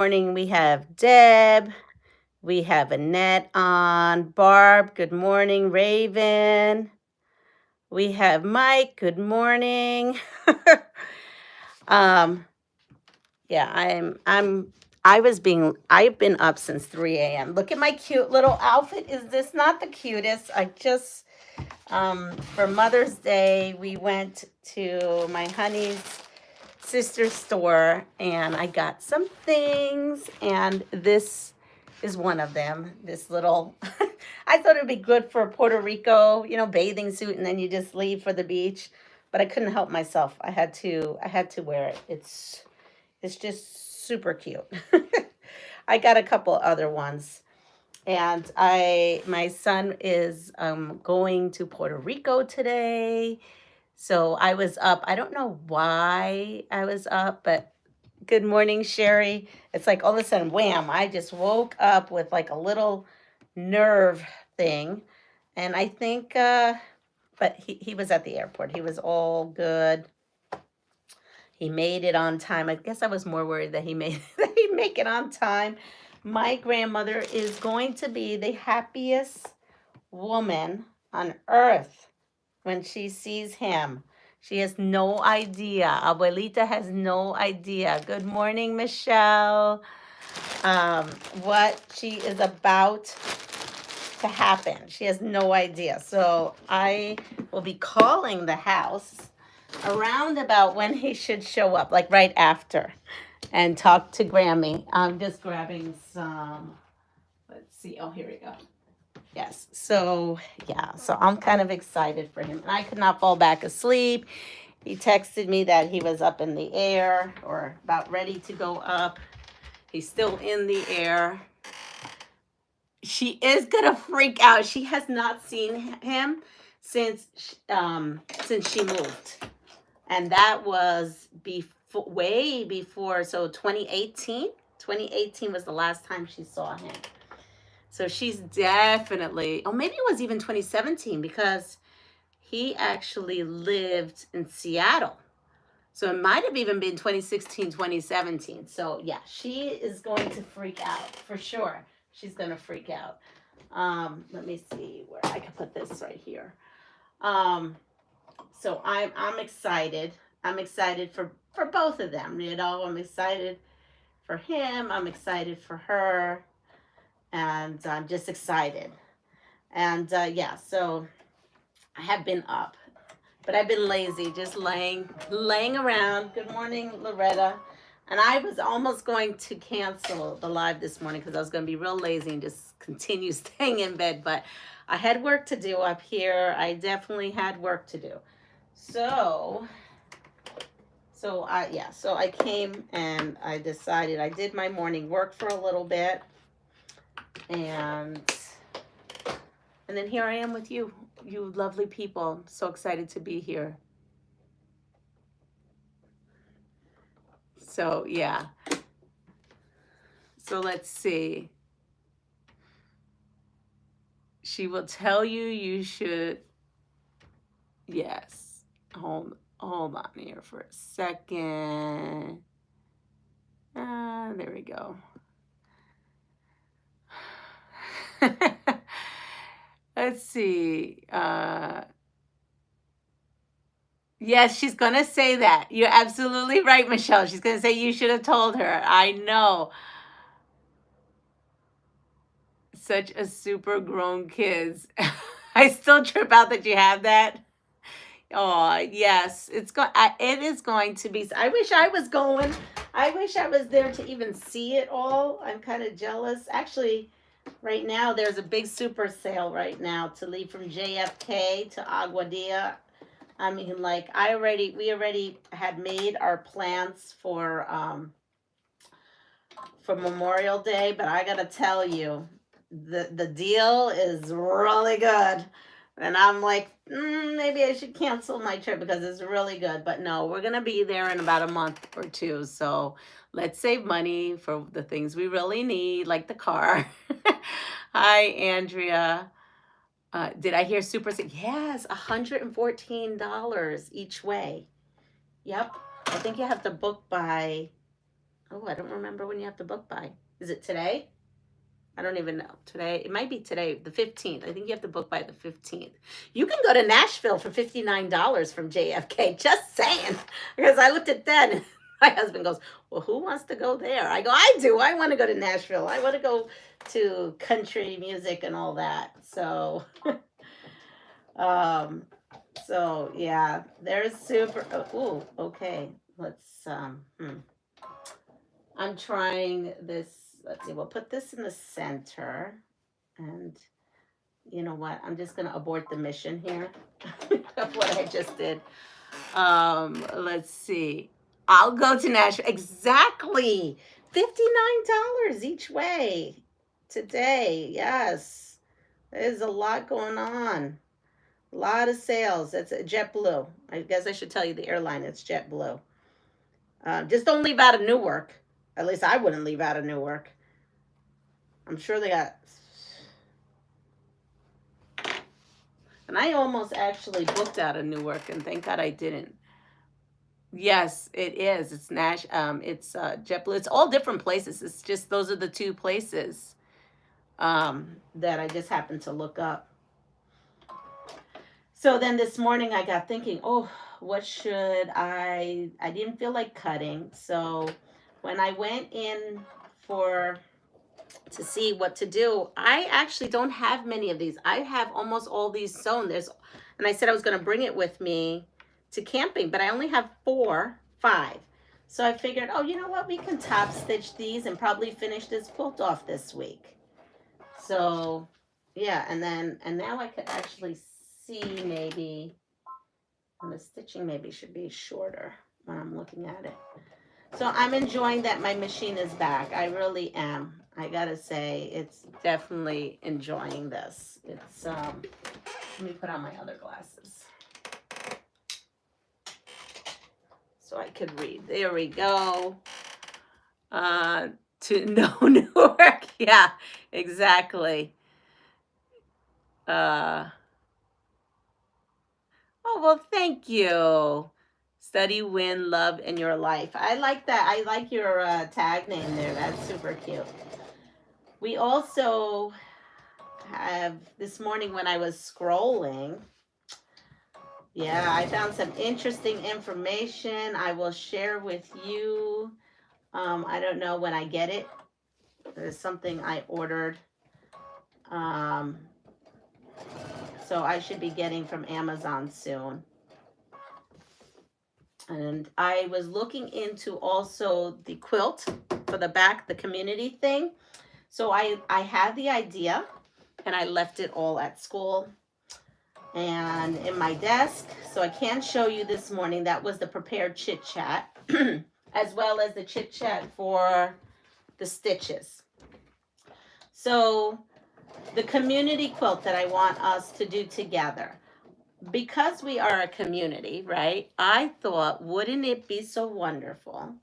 Morning, we have Deb. We have Annette on. Barb, good morning. Raven. We have Mike, good morning. um, yeah, I've been up since 3 a.m. Look at my cute little outfit. Is this not the cutest? For Mother's Day, we went to my honey's sister's store and I got some things, and this is one of them. This little, I thought it would be good for Puerto Rico, bathing suit, and then you just leave for the beach. But I couldn't help myself. I had to wear it. It's just super cute. I got a couple other ones. And my son is going to Puerto Rico today. So I was up. I don't know why I was up, but good morning, Sherry. It's like all of a sudden, wham, I just woke up with like a little nerve thing. And I think, but he was at the airport. He was all good. He made it on time. I guess I was more worried that that he'd make it on time. My grandmother is going to be the happiest woman on earth when she sees him. She has no idea. Abuelita has no idea. Good morning, Michelle. What she is about to happen. She has no idea. So I will be calling the house around about when he should show up, like right after, and talk to Grammy. I'm just grabbing some. Let's see. Oh, here we go. Yes. So, yeah. So I'm kind of excited for him. And I could not fall back asleep. He texted me that he was up in the air or about ready to go up. He's still in the air. She is going to freak out. She has not seen him since she moved. And that was way before. So 2018 was the last time she saw him. So she's definitely, oh, maybe it was even 2017 because he actually lived in Seattle. So it might have even been 2016, 2017. So yeah, she is going to freak out for sure. She's going to freak out. Let me see where I can put this right here. So I'm excited. I'm excited for both of them. I'm excited for him. I'm excited for her. And I'm just excited. And yeah, so I have been up, but I've been lazy, just laying around. Good morning, Loretta. And I was almost going to cancel the live this morning because I was going to be real lazy and just continue staying in bed. But I had work to do up here. I definitely had work to do. So I came and I decided I did my morning work for a little bit. And then here I am with you lovely people. So excited to be here. So, yeah. So let's see. She will tell you should. Yes. Hold on here for a second. There we go. Let's see. Yes, she's going to say that. You're absolutely right, Michelle. She's going to say you should have told her. I know. Such a super grown kids. I still trip out that you have that. Oh, yes. It is going to be. I wish I was going. I wish I was there to even see it all. I'm kind of jealous. Actually, right now, there's a big super sale right now to leave from JFK to Aguadilla. I mean, like, we already had made our plans for Memorial Day, but I gotta tell you, the deal is really good. And I'm like, maybe I should cancel my trip because it's really good. But no, we're gonna be there in about a month or two. So let's save money for the things we really need, like the car. Hi, Andrea. Did I hear super? Yes, $114 each way. Yep. I think you have to book by Oh, I don't remember when you have to book by. Is it today? I don't even know. Today, it might be today, the 15th. I think you have to book by the 15th. You can go to Nashville for $59 from JFK. Just saying. Because I looked at that and my husband goes, well, who wants to go there? I go, I do. I want to go to Nashville. I want to go to country music and all that. So, um, so yeah, there's super. Oh, okay. Let's, I'm trying this. Let's see, we'll put this in the center. And you know what? I'm just going to abort the mission here of what I just did. Let's see. I'll go to Nashville. Exactly. $59 each way today. Yes. There's a lot going on. A lot of sales. That's JetBlue. I guess I should tell you the airline. It's JetBlue. Just don't leave out of Newark. At least I wouldn't leave out of Newark. I'm sure they got. And I almost actually booked out of Newark, and thank God I didn't. Yes, it is. It's it's JetBlue. It's all different places. It's just those are the two places that I just happened to look up. So then this morning I got thinking, oh, what should I didn't feel like cutting. So when I went in to see what to do, I actually don't have many of these. I have almost all these sewn. And I said I was going to bring it with me to camping, but I only have 5. So I figured, oh, you know what? We can top stitch these and probably finish this quilt off this week. So yeah, and now I could actually see maybe, and the stitching maybe should be shorter when I'm looking at it. So I'm enjoying that my machine is back. I really am. I gotta say, it's definitely enjoying this. It's let me put on my other glasses so I could read. There we go. To no Newark. Yeah, exactly. Oh, well, thank you. Study, win, love in your life. I like that. I like your tag name there. That's super cute. We also have, this morning when I was scrolling, yeah, I found some interesting information I will share with you. I don't know when I get it. There's something I ordered. So I should be getting from Amazon soon. And I was looking into also the quilt for the back, the community thing. So I had the idea and I left it all at school and in my desk. So I can show you this morning. That was the prepared Chit Chat as well as the Chit Chat for the stitches. So the community quilt that I want us to do together. Because we are a community, right? I thought, wouldn't it be so wonderful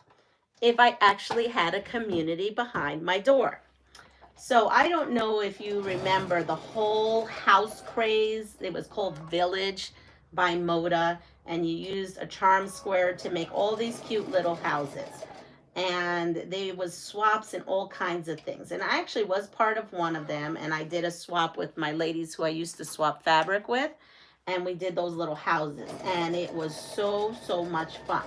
if I actually had a community behind my door? So I don't know if you remember the whole house craze. It was called Village by Moda, and you used a charm square to make all these cute little houses. And there was swaps and all kinds of things. And I actually was part of one of them, and I did a swap with my ladies who I used to swap fabric with. And we did those little houses, and it was so much fun.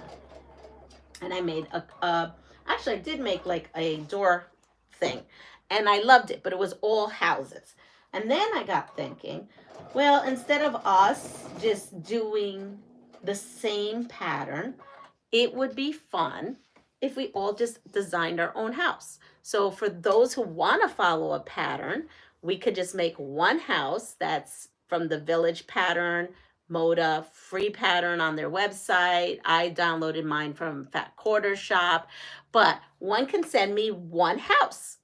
And I made actually I did make like a door thing, and I loved it, but it was all houses. And then I got thinking, well, instead of us just doing the same pattern, it would be fun if we all just designed our own house. So for those who want to follow a pattern, we could just make one house that's from the Village pattern, Moda free pattern on their website. I downloaded mine from Fat Quarter Shop, but one can send me one house.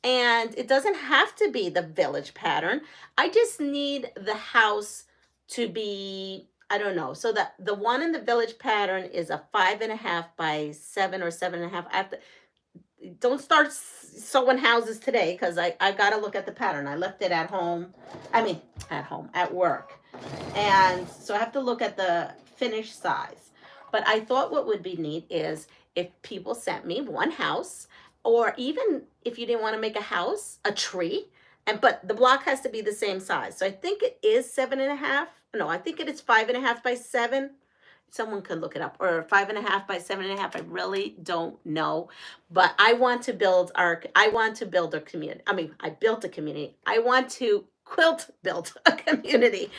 And it doesn't have to be the Village pattern. I just need the house to be, I don't know. So the one in the Village pattern is a 5.5 by 7 or 7.5. I have to, don't start sewing houses today because I got to look at the pattern. I left it at home. At work. And so I have to look at the finished size. But I thought what would be neat is if people sent me one house, or even if you didn't want to make a house, a tree, but the block has to be the same size. So I think it is 7.5. No, I think it is 5.5 by 7. Someone could look it up, or 5.5 by 7.5. I really don't know, but I want to build a community. I mean, I built a community. I want to build a community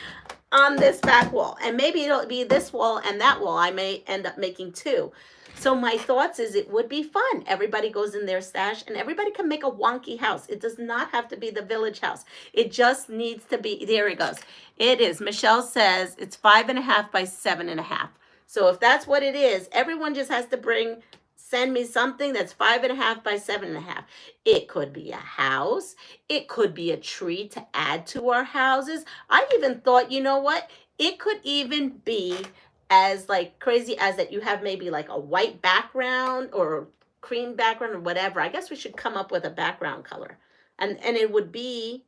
on this back wall, and maybe it'll be this wall and that wall. I may end up making two. So my thoughts is it would be fun. Everybody goes in their stash and everybody can make a wonky house. It does not have to be the village house. It just needs to be, there it goes. It is, Michelle says it's 5.5 by 7.5. So if that's what it is, everyone just has to send me something that's 5.5 by 7.5. It could be a house. It could be a tree to add to our houses. I even thought, you know what? It could even be as like crazy as that you have maybe like a white background or cream background or whatever. I guess we should come up with a background color. And it would be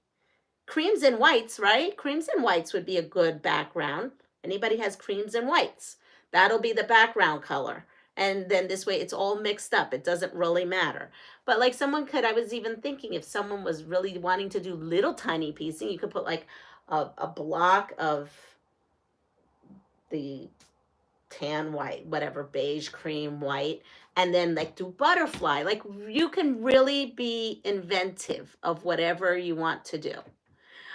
creams and whites, right? Creams and whites would be a good background. Anybody has creams and whites, that'll be the background color. And then this way it's all mixed up. It doesn't really matter. But like I was even thinking if someone was really wanting to do little tiny piecing, you could put like a block of the tan white, whatever, beige, cream, white, and then like do butterfly. Like you can really be inventive of whatever you want to do.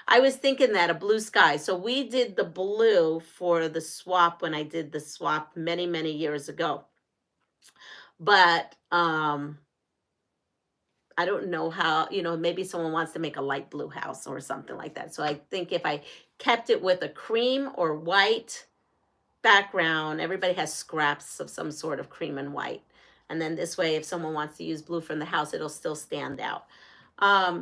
I was thinking that a blue sky. So we did the blue for the swap when I did the swap many, many years ago. But I don't know how, maybe someone wants to make a light blue house or something like that. So I think if I kept it with a cream or white background, everybody has scraps of some sort of cream and white. And then this way, if someone wants to use blue from the house, it'll still stand out.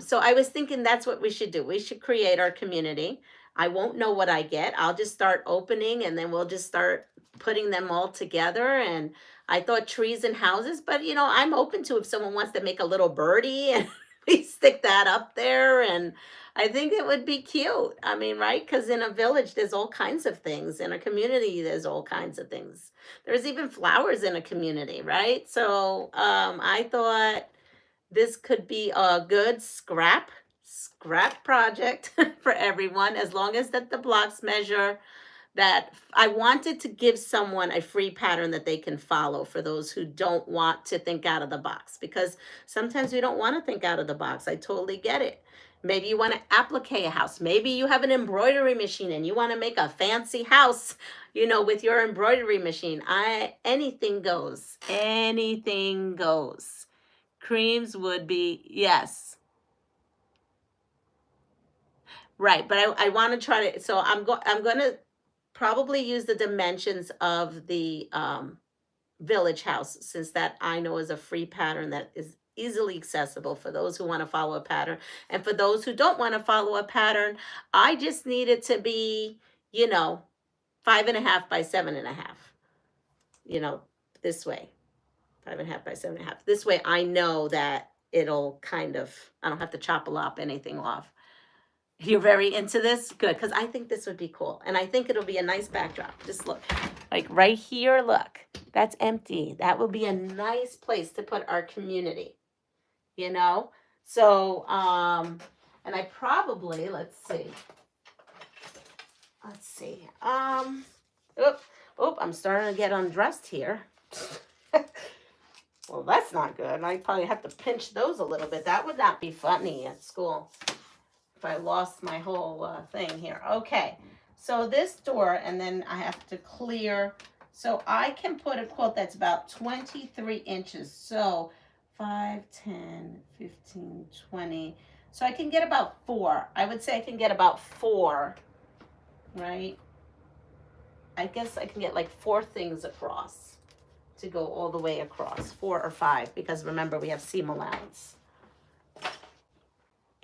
So I was thinking that's what we should do. We should create our community. I won't know what I get. I'll just start opening and then we'll just start putting them all together. And I thought trees and houses, but I'm open to if someone wants to make a little birdie and we stick that up there. And I think it would be cute. I mean, right? Because in a village, there's all kinds of things. In a community, there's all kinds of things. There's even flowers in a community, right? So I thought this could be a good scrap project for everyone, as long as that the blocks measure that. I wanted to give someone a free pattern that they can follow for those who don't want to think out of the box, because sometimes we don't want to think out of the box. I totally get it. Maybe you want to applique a house. Maybe you have an embroidery machine and you want to make a fancy house, with your embroidery machine. Anything goes. Anything goes. Creams would be, yes. Right, but I want to try to, so I'm going to probably use the dimensions of the village house, since that I know is a free pattern that is easily accessible for those who want to follow a pattern. And for those who don't want to follow a pattern, I just need it to be, 5.5 by 7.5, this way. 5.5 by 7.5. This way I know that it'll I don't have to chop anything off. You're very into this? Good, because I think this would be cool. And I think it'll be a nice backdrop. Just look, like right here, look, that's empty. That will be a nice place to put our community, So, and I probably, let's see. I'm starting to get undressed here. Well, that's not good. I probably have to pinch those a little bit. That would not be funny at school if I lost my whole thing here. Okay, so this door, and then I have to clear. So I can put a quilt that's about 23 inches. So 5, 10, 15, 20. So I can get about 4. I would say I can get about 4, right? I guess I can get like 4 things across to go all the way across, 4 or 5, because remember we have seam allowance.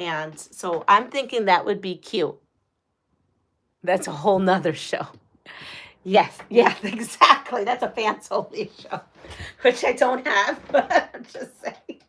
And so I'm thinking that would be cute. That's a whole nother show. Yes, yeah, exactly. That's a fans only show, which I don't have, but I'm just saying.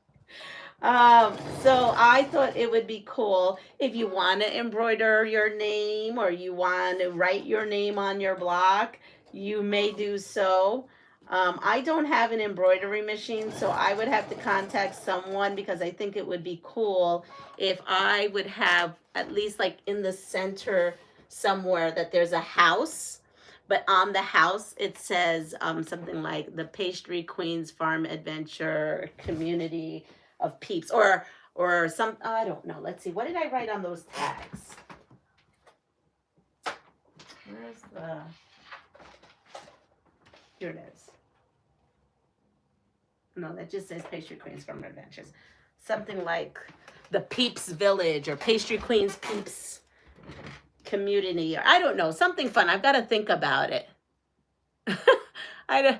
So I thought it would be cool if you want to embroider your name or you want to write your name on your block, you may do so. I don't have an embroidery machine, so I would have to contact someone because I think it would be cool if I would have at least like in the center somewhere that there's a house, but on the house it says something like the Pastry Queen's Farm Adventure Community of Peeps, or some, I don't know. Let's see, what did I write on those tags? Where's the, here it is. No, that just says Pastry Queen's Farm Adventures. Something like the Peeps Village or Pastry Queen's Peeps Community, or I don't know, something fun. I've got to think about it. I don't,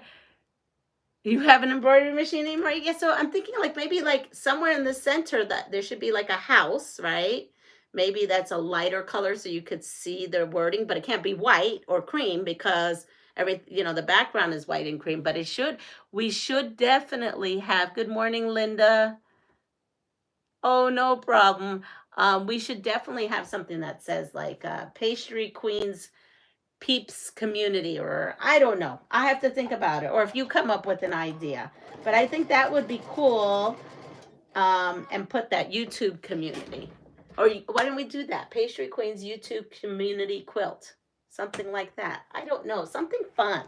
you have an embroidery machine anymore? Yeah, so I'm thinking like maybe like somewhere in the center that there should be like a house, right? Maybe that's a lighter color so you could see the wording, but it can't be white or cream because the background is white and cream, but we should definitely have, good morning, Linda. Oh, no problem. We should definitely have something that says like Pastry Queen's Peeps Community, or I don't know. I have to think about it, or if you come up with an idea. But I think that would be cool, and put that YouTube community. Or why don't we do that? Pastry Queen's YouTube Community Quilt. Something like that. I don't know. Something fun.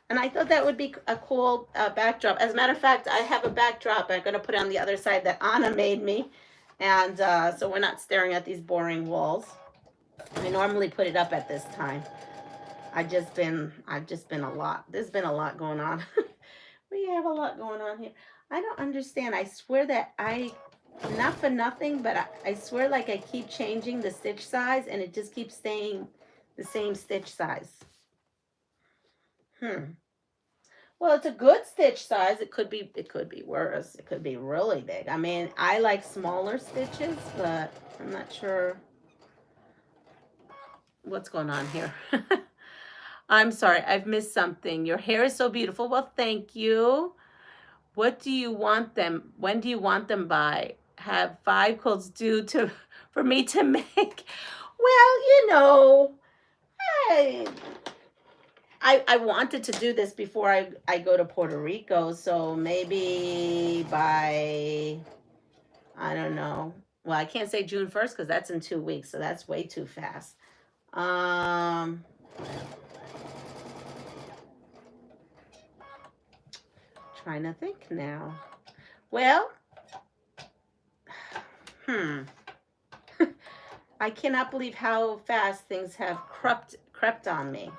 And I thought that would be a cool backdrop. As a matter of fact, I have a backdrop I'm going to put on the other side that Anna made me. And so we're not staring at these boring walls. I normally put it up at this time. I've just been a lot. There's been a lot going on. We have a lot going on here. I don't understand. I swear that not for nothing, but I swear like I keep changing the stitch size and it just keeps staying the same stitch size. Well, it's a good stitch size. It could be worse. It could be really big. I mean, I like smaller stitches, but I'm not sure what's going on here. I'm sorry, I've missed something. Your hair is so beautiful. Well, thank you. What do you want them? When do you want them by? Have 5 quilts due for me to make? Well, I wanted to do this before I go to Puerto Rico, so maybe by, I don't know. Well, I can't say June 1st because that's in 2 weeks, so that's way too fast. Trying to think now. Well, I cannot believe how fast things have crept on me.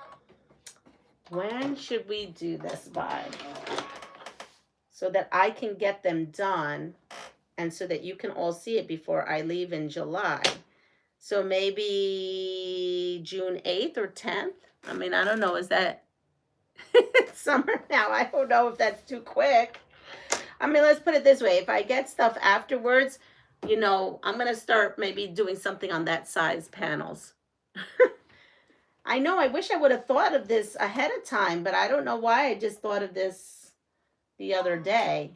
When should we do this by? So that I can get them done and so that you can all see it before I leave in July. So maybe June 8th or 10th? I mean, I don't know. Is that summer now? I don't know if that's too quick. I mean, let's put it this way. If I get stuff afterwards, I'm going to start maybe doing something on that size panels. I know, I wish I would have thought of this ahead of time, but I don't know why I just thought of this the other day.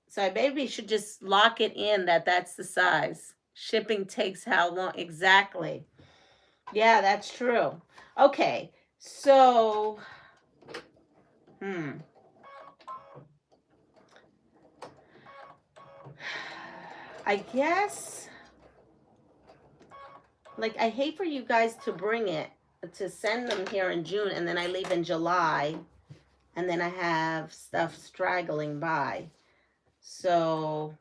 So I maybe should just lock it in that's the size. Shipping takes how long? Exactly. Yeah, that's true. Okay, so, I guess, like, I hate for you guys to bring it, to send them here in June, and then I leave in July, and then I have stuff straggling by. So,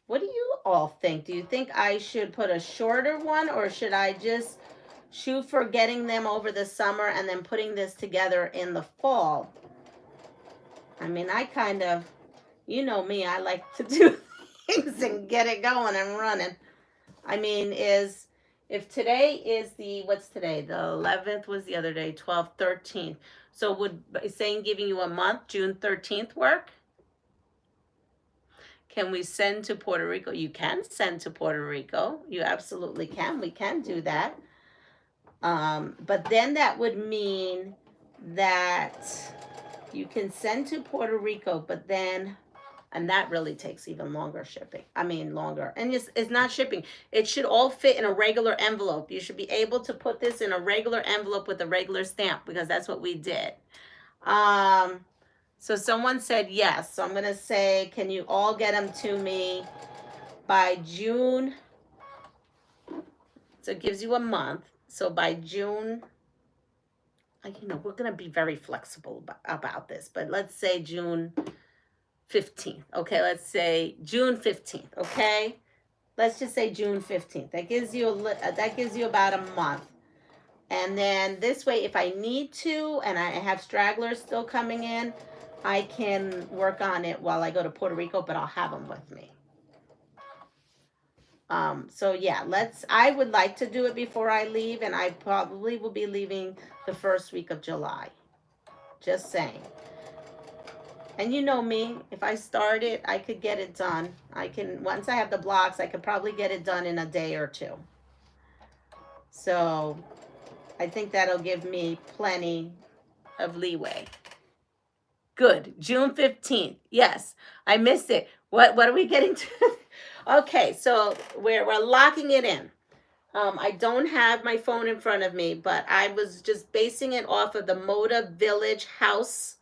what do you all think? Do you think I should put a shorter one, or should I just shoot for getting them over the summer and then putting this together in the fall? I mean, I kind of, you know me, I like to do things and get it going and running. I mean, if today is what's today? The 11th was the other day, 12th, 13th. So would saying giving you a month, June 13th work? Can we send to Puerto Rico? You can send to Puerto Rico. You absolutely can. We can do that. But then that would mean that you can send to Puerto Rico, but then And that really takes even longer shipping. I mean, longer. And it's not shipping. It should all fit in a regular envelope. You should be able to put this in a regular envelope with a regular stamp, because that's what we did. So someone said yes. So I'm going to say, can you all get them to me by June? So it gives you a month. So by June, you know, we're going to be very flexible about this, but let's say June 15th. Okay, let's say June 15th. Okay, let's just say June 15th. That gives you about a month. And then this way, if I need to, and I have stragglers still coming in, I can work on it while I go to Puerto Rico, but I'll have them with me. So yeah, I would like to do it before I leave, and I probably will be leaving the first week of July. Just saying. And you know me, if I start it, I could get it done. Once I have the blocks, I could probably get it done in a day or two. So I think that'll give me plenty of leeway. Good. June 15th. Yes, I missed it. What are we getting to? Okay, so we're locking it in. I don't have my phone in front of me, but I was just basing it off of the Moda Village House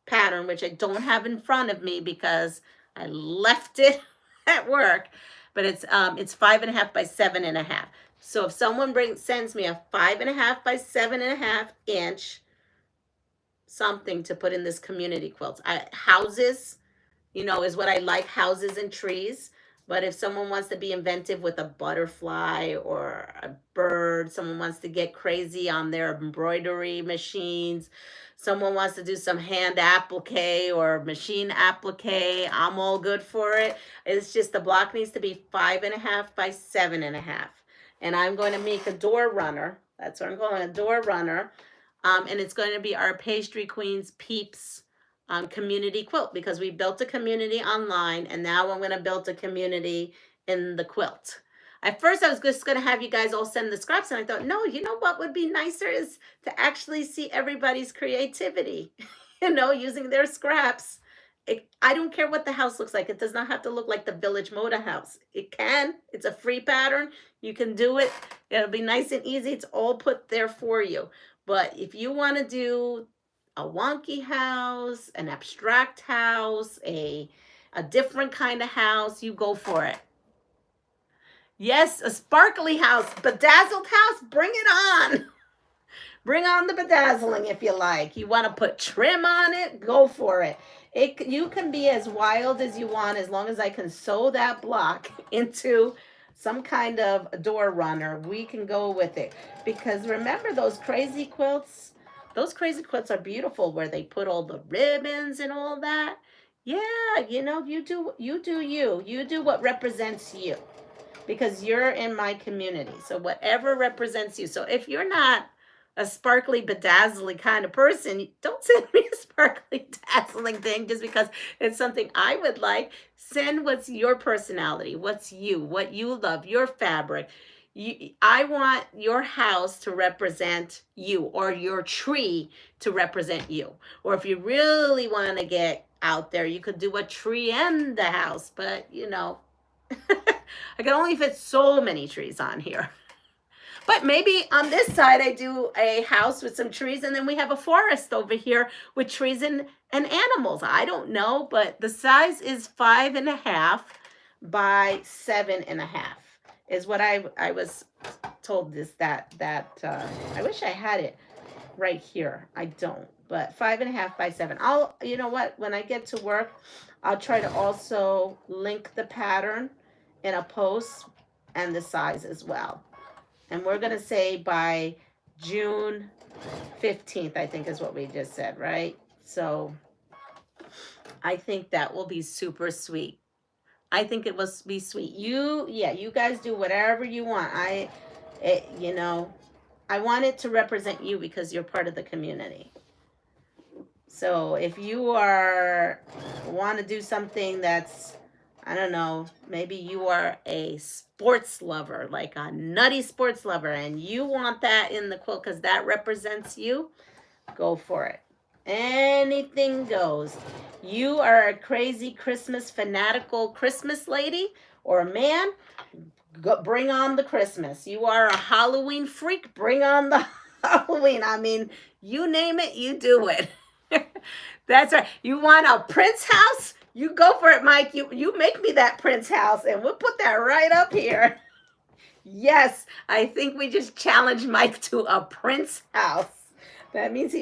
pattern, which I don't have in front of me because I left it at work. But it's 5.5 by 7.5. So if someone sends me a 5.5 by 7.5 inch something to put in this community quilt, houses, you know, is what I like, houses and trees. But if someone wants to be inventive with a butterfly or a bird, someone wants to get crazy on their embroidery machines, someone wants to do some hand applique or machine applique, I'm all good for it. It's just the block needs to be 5.5 by 7.5. And I'm going to make a door runner. That's what I'm calling a door runner. And it's going to be our Pastryqueen's Peeps community quilt, because we built a community online, and now I'm going to build a community in the quilt. At first, I was just going to have you guys all send the scraps, and I thought, no, you know what would be nicer is to actually see everybody's creativity, you know, using their scraps. I don't care what the house looks like. It does not have to look like the Village Moda house. It can. It's a free pattern. You can do it. It'll be nice and easy. It's all put there for you. But if you want to do a wonky house, an abstract house, a different kind of house, you go for it. Yes, a sparkly house, bedazzled house, bring it on. Bring on the bedazzling if you like. You want to put trim on it, go for it. You can be as wild as you want, as long as I can sew that block into some kind of door runner. We can go with it. Because remember those crazy quilts? Those crazy quilts are beautiful, where they put all the ribbons and all that. Yeah, you know, you do you. You do what represents you, because you're in my community. So whatever represents you. So if you're not a sparkly, bedazzling kind of person, don't send me a sparkly, dazzling thing just because it's something I would like. Send what's your personality, what's you, what you love, your fabric. I want your house to represent you, or your tree to represent you. Or if you really want to get out there, you could do a tree and the house. But, you know, I can only fit so many trees on here. But maybe on this side, I do a house with some trees, and then we have a forest over here with trees and animals. I don't know, but the size is 5.5 by 7.5 is what I was told that I wish I had it right here. I don't, but 5.5 by 7. You know what, when I get to work, I'll try to also link the pattern in a post and the size as well. And we're going to say by June 15th, I think is what we just said, right? So I think that will be super sweet. I think it will be sweet. You guys do whatever you want. You know, I want it to represent you because you're part of the community. So if you want to do something that's, I don't know, maybe you are a sports lover, like a nutty sports lover, and you want that in the quilt because that represents you, go for it. Anything goes. You are a crazy Christmas fanatical Christmas lady or a man, bring on the Christmas. You are a Halloween freak, bring on the Halloween. I mean, you name it, you do it. That's right. You want a Prince house? You go for it, Mike. You make me that Prince house, and we'll put that right up here. Yes, I think we just challenged Mike to a Prince house. That means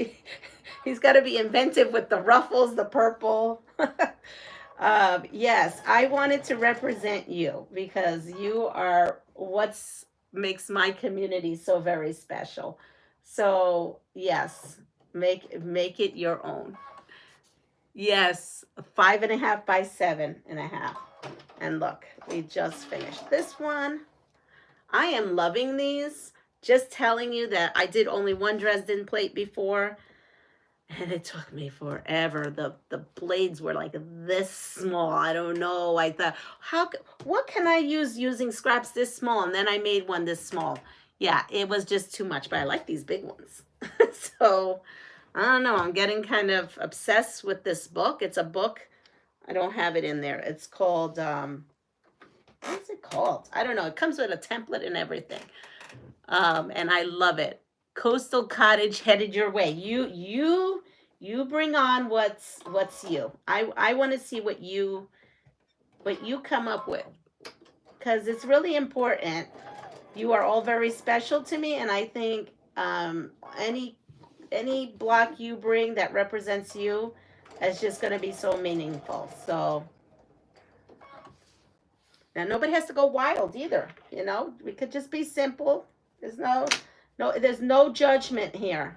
he's got to be inventive with the ruffles, the purple. Yes, I wanted to represent you because you are what's makes my community so very special. So yes, make it your own. Yes, 5.5 by 7.5. And look, we just finished this one. I am loving these. Just telling you that I did only one Dresden plate before, and it took me forever. The blades were like this small. I don't know. I thought, what can I use using scraps this small? And then I made one this small. Yeah, it was just too much, but I like these big ones. So, I don't know. I'm getting kind of obsessed with this book. It's a book. I don't have it in there. It's called, what is it called? I don't know. It comes with a template and everything. And I love it. Coastal Cottage headed your way. You bring on what's you. I want to see what you come up with, because it's really important. You are all very special to me, and I think any block you bring that represents you is just going to be so meaningful. So now nobody has to go wild either. You know, we could just be simple. There's no judgment here.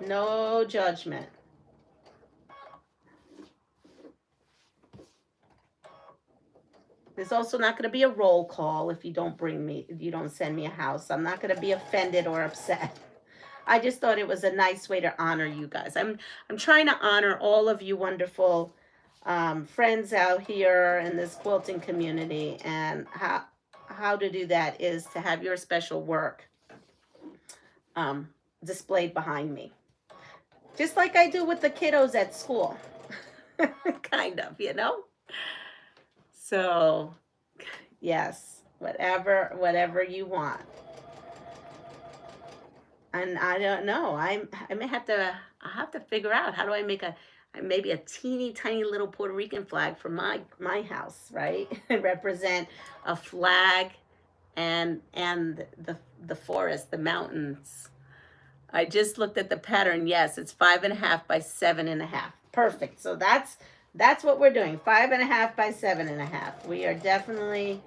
No judgment. There's also not going to be a roll call if you don't send me a house. I'm not going to be offended or upset. I just thought it was a nice way to honor you guys. I'm trying to honor all of you wonderful friends out here in this quilting community, and how to do that is to have your special work displayed behind me. Just like I do with the kiddos at school. Kind of, you know? So, yes, whatever you want. And I don't know. I have to figure out how do I make maybe a teeny tiny little Puerto Rican flag for my house, right? Represent a flag and the forest, the mountains. I just looked at the pattern. Yes, it's 5.5 by 7.5. Perfect. So that's what we're doing. 5.5 by 7.5. We are definitely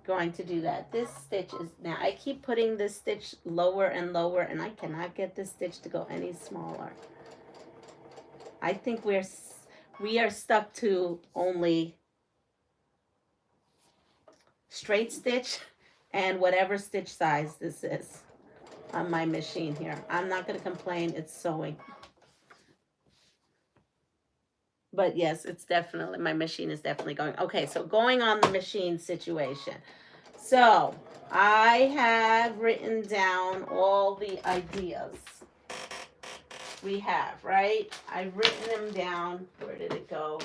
going to do that. This stitch is, now I keep putting this stitch lower and lower, and I cannot get this stitch to go any smaller. I think we are stuck to only straight stitch and whatever stitch size this is on my machine here. I'm not going to complain. It's sewing. But yes, it's definitely, my machine is definitely going. Okay, so going on the machine situation. So I have written down all the ideas we have, right? I've written them down. Where did it go?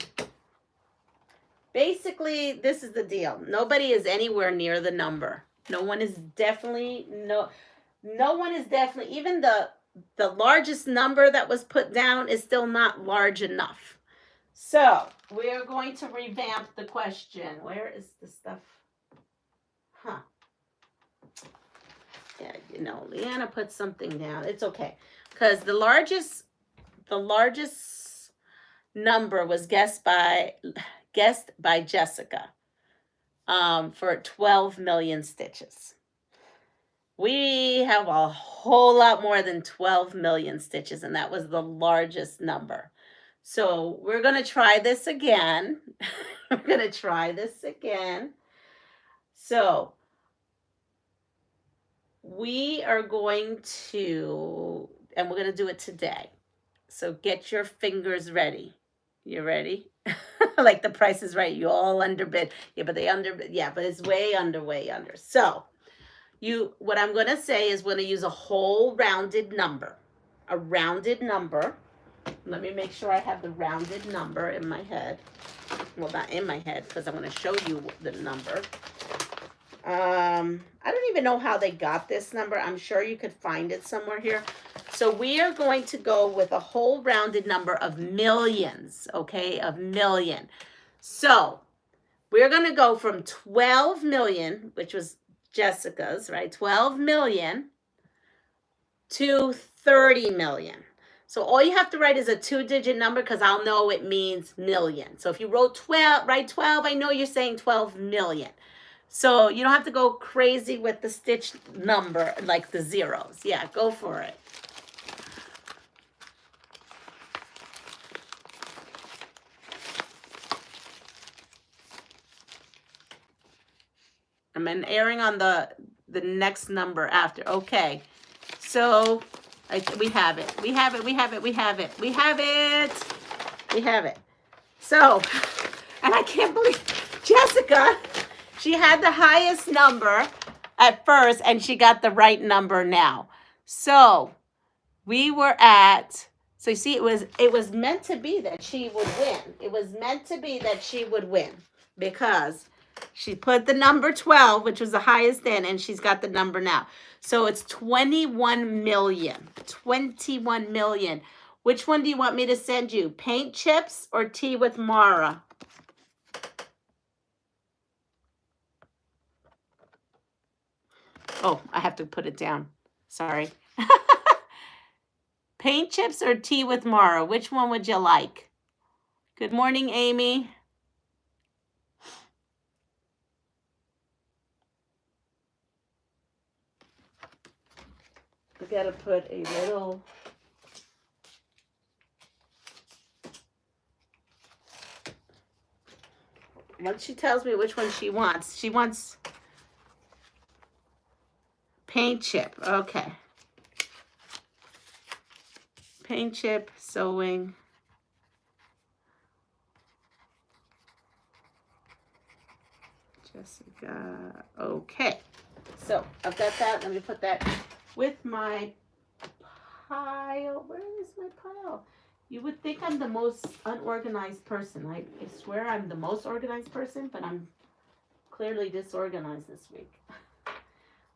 Basically, this is the deal. Nobody is anywhere near the number. No one is definitely, even the largest number that was put down is still not large enough. So we're going to revamp the question. Where is the stuff? Huh. Yeah, you know, Leanna put something down. It's okay. Because the largest number was guessed by Jessica for 12 million stitches. We have a whole lot more than 12 million stitches, and that was the largest number. So we're going to try this again. So we are going to, and we're going to do it today. So get your fingers ready. You ready? Like The Price is Right. You all underbid. Yeah, but but it's way under. So what I'm going to say is we're going to use a whole rounded number. A rounded number. Let me make sure I have the rounded number in my head. Well, not in my head, because I'm going to show you the number. I don't even know how they got this number. I'm sure you could find it somewhere here. So we are going to go with a whole rounded number of millions, okay, of million. So we're going to go from 12 million, which was Jessica's, right? 12 million to 30 million. So all you have to write is a 2-digit number because I'll know it means million. So if you wrote 12, write 12, I know you're saying 12 million. So you don't have to go crazy with the stitch number, like the zeros. Yeah, go for it. I'm airing on the next number after. Okay. So we have it. We have it. We have it. We have it. We have it. We have it. So, and I can't believe Jessica, she had the highest number at first and she got the right number now. So we were at, so you see, it was meant to be that she would win. It was meant to be that she would win because she put the number 12, which was the highest then, and she's got the number now. So it's 21 million. 21 million. Which one do you want me to send you? Paint chips or tea with Mara? Oh, I have to put it down. Sorry. Paint chips or tea with Mara? Which one would you like? Good morning, Amy. We got to put a little... Once she tells me which one she wants paint chip. Okay. Paint chip, sewing. Jessica. Okay. So I've got that. Let me put that with my pile. Where is my pile? You would think I'm the most unorganized person. I swear I'm the most organized person, but I'm clearly disorganized this week.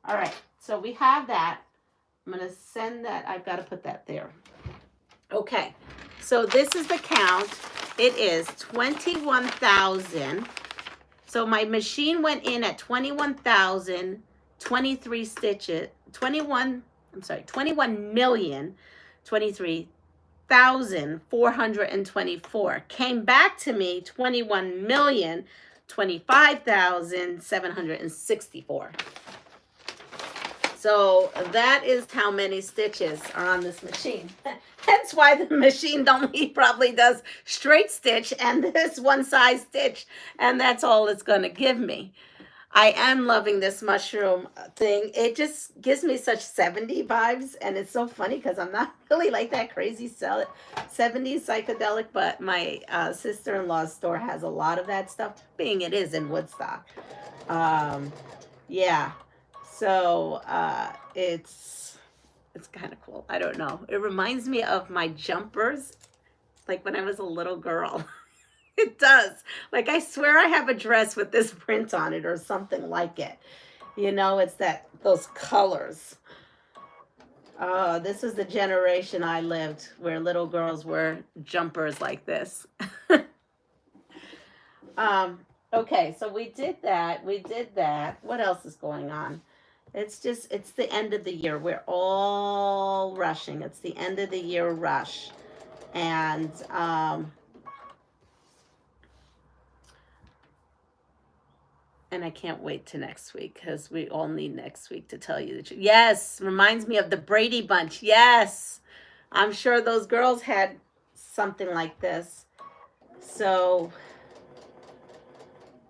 All right, so we have that. I'm going to send that. I've got to put that there. Okay, so this is the count. It is 21,000. So my machine went in at 21,023 stitches. 21,023,424. Came back to me 21,025,764. So that is how many stitches are on this machine. Hence why the machine only probably does straight stitch and this one size stitch, and that's all it's going to give me. I am loving this mushroom thing. It just gives me such 70s vibes, and it's so funny because I'm not really like that crazy 70s psychedelic, but my sister-in-law's store has a lot of that stuff, being it is in Woodstock. Yeah, so it's kind of cool. I don't know. It reminds me of my jumpers, like when I was a little girl. It does. Like, I swear I have a dress with this print on it or something like it. You know, it's those colors. This is the generation I lived where little girls wear jumpers like this. Okay, so we did that. What else is going on? It's the end of the year. We're all rushing. It's the end of the year rush. And, and I can't wait to next week because we all need next week to tell you the truth. Yes, reminds me of the Brady Bunch. Yes, I'm sure those girls had something like this. So,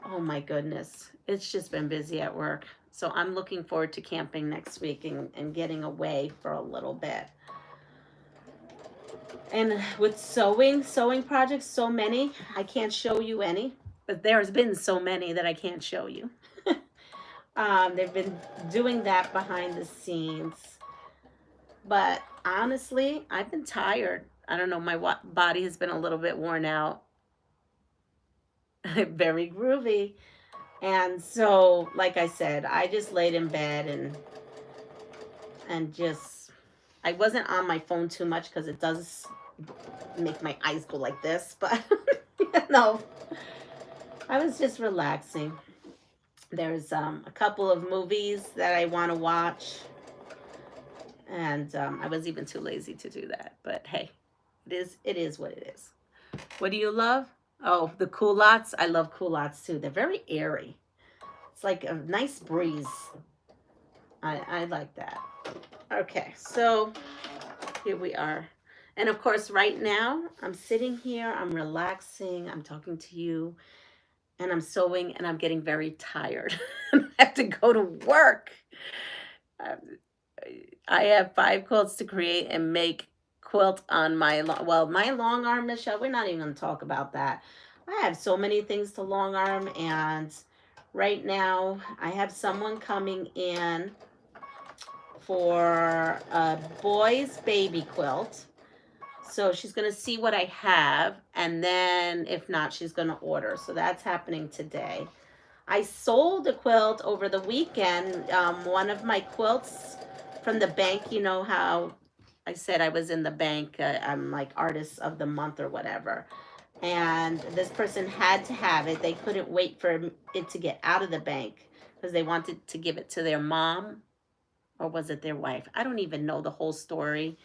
oh my goodness, it's just been busy at work. So I'm looking forward to camping next week and getting away for a little bit. And with sewing projects, so many, I can't show you any. But there's been so many that I can't show you. They've been doing that behind the scenes. But honestly, I've been tired. I don't know, my body has been a little bit worn out. Very groovy. And so, like I said, I just laid in bed and just, I wasn't on my phone too much because it does make my eyes go like this, but no, I was just relaxing. There's a couple of movies that I want to watch, and I was even too lazy to do that. But hey, it is what it is. What do you love? Oh, the culottes. I love culottes too. They're very airy. It's like a nice breeze. I like that. Okay, so here we are. And of course, right now, I'm sitting here, I'm relaxing, I'm talking to you, and I'm sewing, and I'm getting very tired. I have to go to work. I have 5 quilts to create and make quilt on my, my long arm, Michelle, we're not even going to talk about that. I have so many things to long arm, and right now, I have someone coming in for a boy's baby quilt. So she's going to see what I have, and then if not, she's going to order. So that's happening today. I sold a quilt over the weekend. One of my quilts from the bank, you know how I said I was in the bank. I'm like artist of the month or whatever. And this person had to have it. They couldn't wait for it to get out of the bank because they wanted to give it to their mom, or was it their wife? I don't even know the whole story.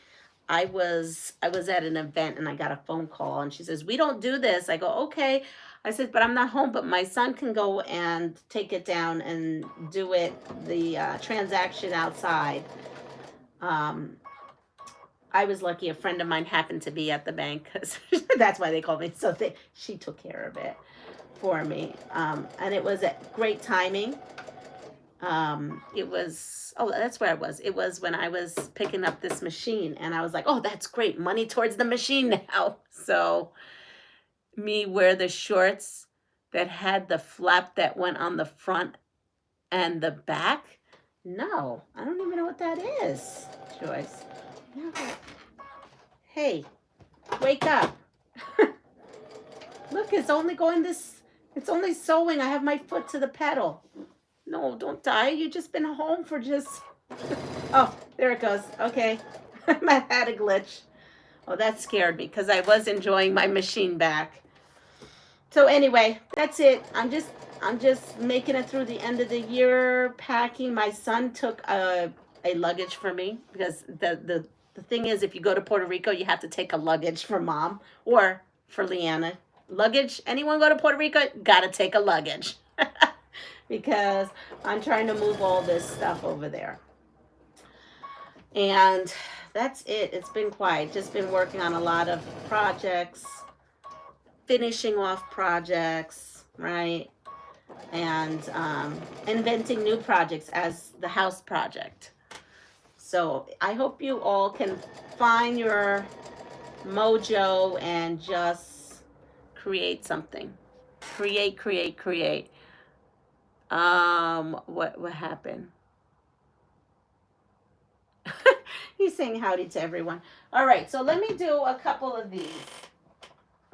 I was at an event and I got a phone call and she says, "We don't do this." I go, "Okay." I said, "But I'm not home, but my son can go and take it down and do it, the transaction outside." I was lucky a friend of mine happened to be at the bank. That's why they called me. So she took care of it for me. And it was great timing. It was, oh, that's where I was. It was when I was picking up this machine and I was like, "Oh, that's great. Money towards the machine now." So me wear the shorts that had the flap that went on the front and the back. No, I don't even know what that is, Joyce. No. Hey, wake up. Look, it's only going this, it's only sewing. I have my foot to the pedal. No, don't die. You've just been home for just... Oh, there it goes. Okay. I had a glitch. Oh, that scared me because I was enjoying my machine back. So anyway, that's it. I'm just making it through the end of the year, packing. My son took a luggage for me because the thing is, if you go to Puerto Rico, you have to take a luggage for Mom or for Leanna. Luggage, anyone go to Puerto Rico, gotta take a luggage. Because I'm trying to move all this stuff over there. And that's it. It's been quiet. Just been working on a lot of projects, finishing off projects, right? And inventing new projects as the house project. So I hope you all can find your mojo and just create something. Create. What happened? He's saying howdy to everyone. All right, so let me do a couple of these.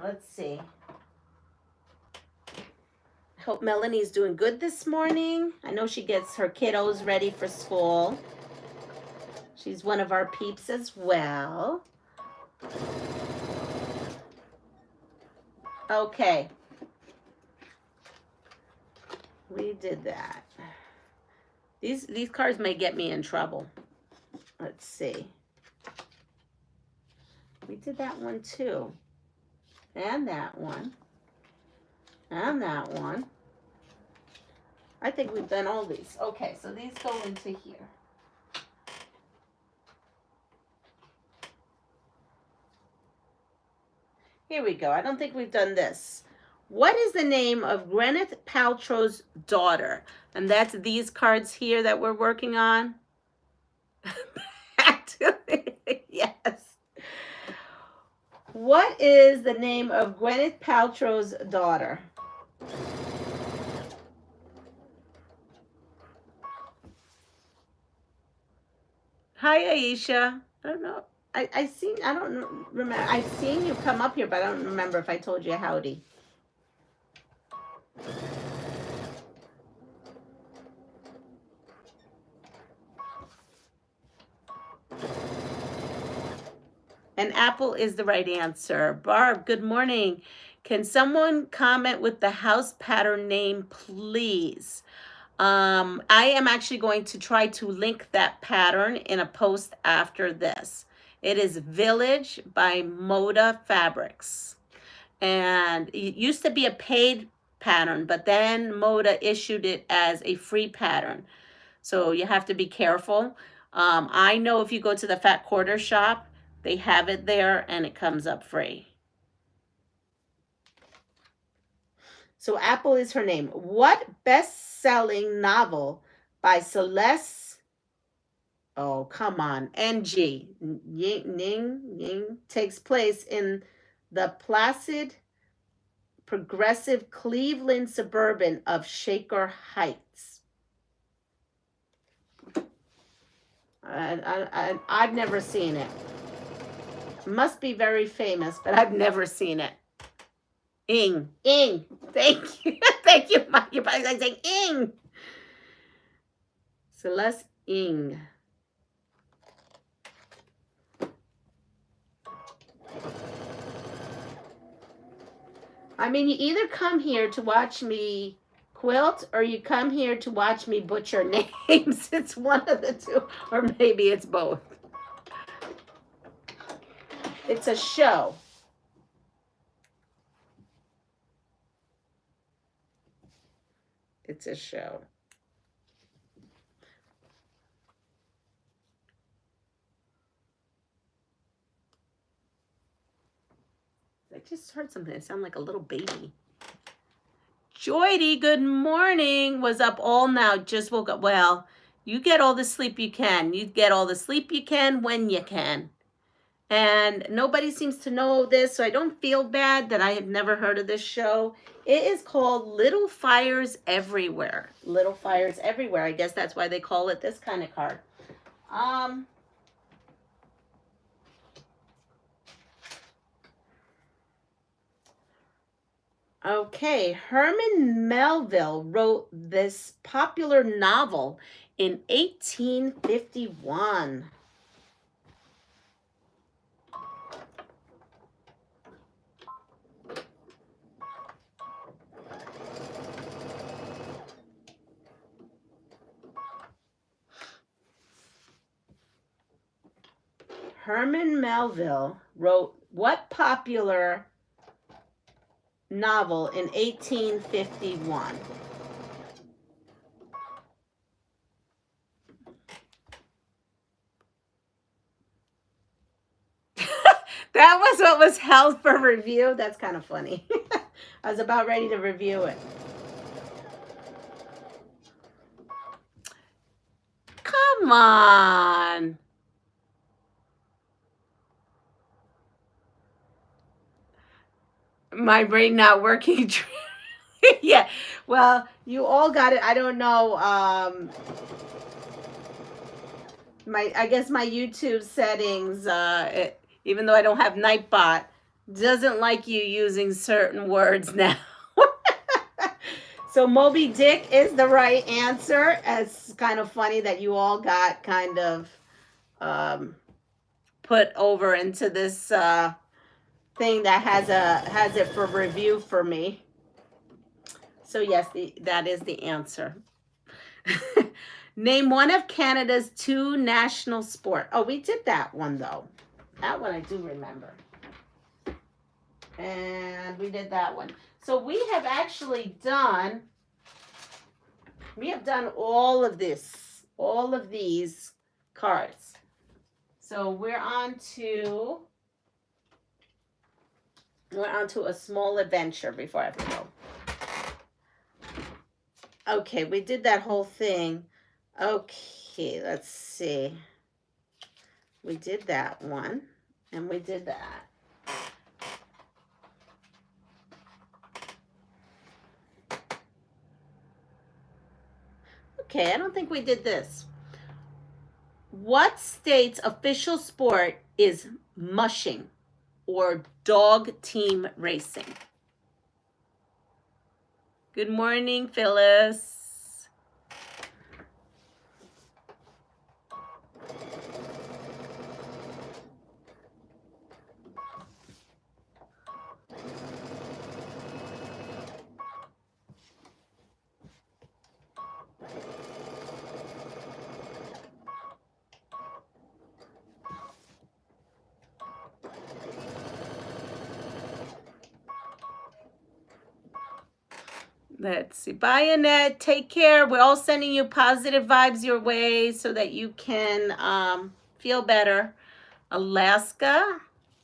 Let's see. I hope Melanie's doing good this morning. I know she gets her kiddos ready for school. She's one of our peeps as well. Okay. We did that. These cards may get me in trouble. Let's see. We did that one too. And that one. And that one. I think we've done all these. Okay, so these go into here. Here we go. I don't think we've done this. What is the name of Gwyneth Paltrow's daughter? And that's these cards here that we're working on. Yes. What is the name of Gwyneth Paltrow's daughter? Hi, Aisha. I don't know. I don't remember. I've seen you come up here, but I don't remember if I told you howdy. And apple is the right answer. Barb, good morning. Can someone comment with the house pattern name, please? I am actually going to try to link that pattern in a post after this. It is Village by Moda Fabrics. And it used to be a paid pattern, but then Moda issued it as a free pattern. So you have to be careful. I know if you go to the Fat Quarter shop, they have it there and it comes up free. So Apple is her name. What best-selling novel by Celeste, oh, come on, NG, Ning, takes place in the placid, progressive Cleveland suburban of Shaker Heights? I've never seen it. Must be very famous, but I've never seen it. Ing. Thank you. Thank you. You're probably like saying Ing. Celeste Ing. I mean, you either come here to watch me quilt or you come here to watch me butcher names. It's one of the two, or maybe it's both. It's a show. It's a show. I just heard something. It sounded like a little baby. Joydy, good morning. Was up all now. Just woke up. Well, you get all the sleep you can. You get all the sleep you can when you can. And nobody seems to know this, so I don't feel bad that I have never heard of this show. It is called Little Fires Everywhere. Little Fires Everywhere. I guess that's why they call it this kind of card. Okay, Herman Melville wrote this popular novel in 1851. Herman Melville wrote what popular novel in 1851? That was what was held for review. That's kind of funny. I was about ready to review it. Come on. My brain not working. Yeah. Well, you all got it. I don't know. I guess my YouTube settings, even though I don't have Nightbot, doesn't like you using certain words now. So Moby Dick is the right answer. It's kind of funny that you all got kind of put over into this thing that has it for review for me. So yes, that is the answer. Name one of Canada's 2 national sport. Oh, we did that one though. That one I do remember. And we did that one. So we have actually done, all of this, all of these cards. So we're on to a small adventure before I have to go. Okay, we did that whole thing. Okay, let's see. We did that one, and we did that. Okay, I don't think we did this. What state's official sport is mushing or dog team racing? Good morning, Phyllis. Let's see. Bye, Annette. Take care. We're all sending you positive vibes your way so that you can feel better. Alaska.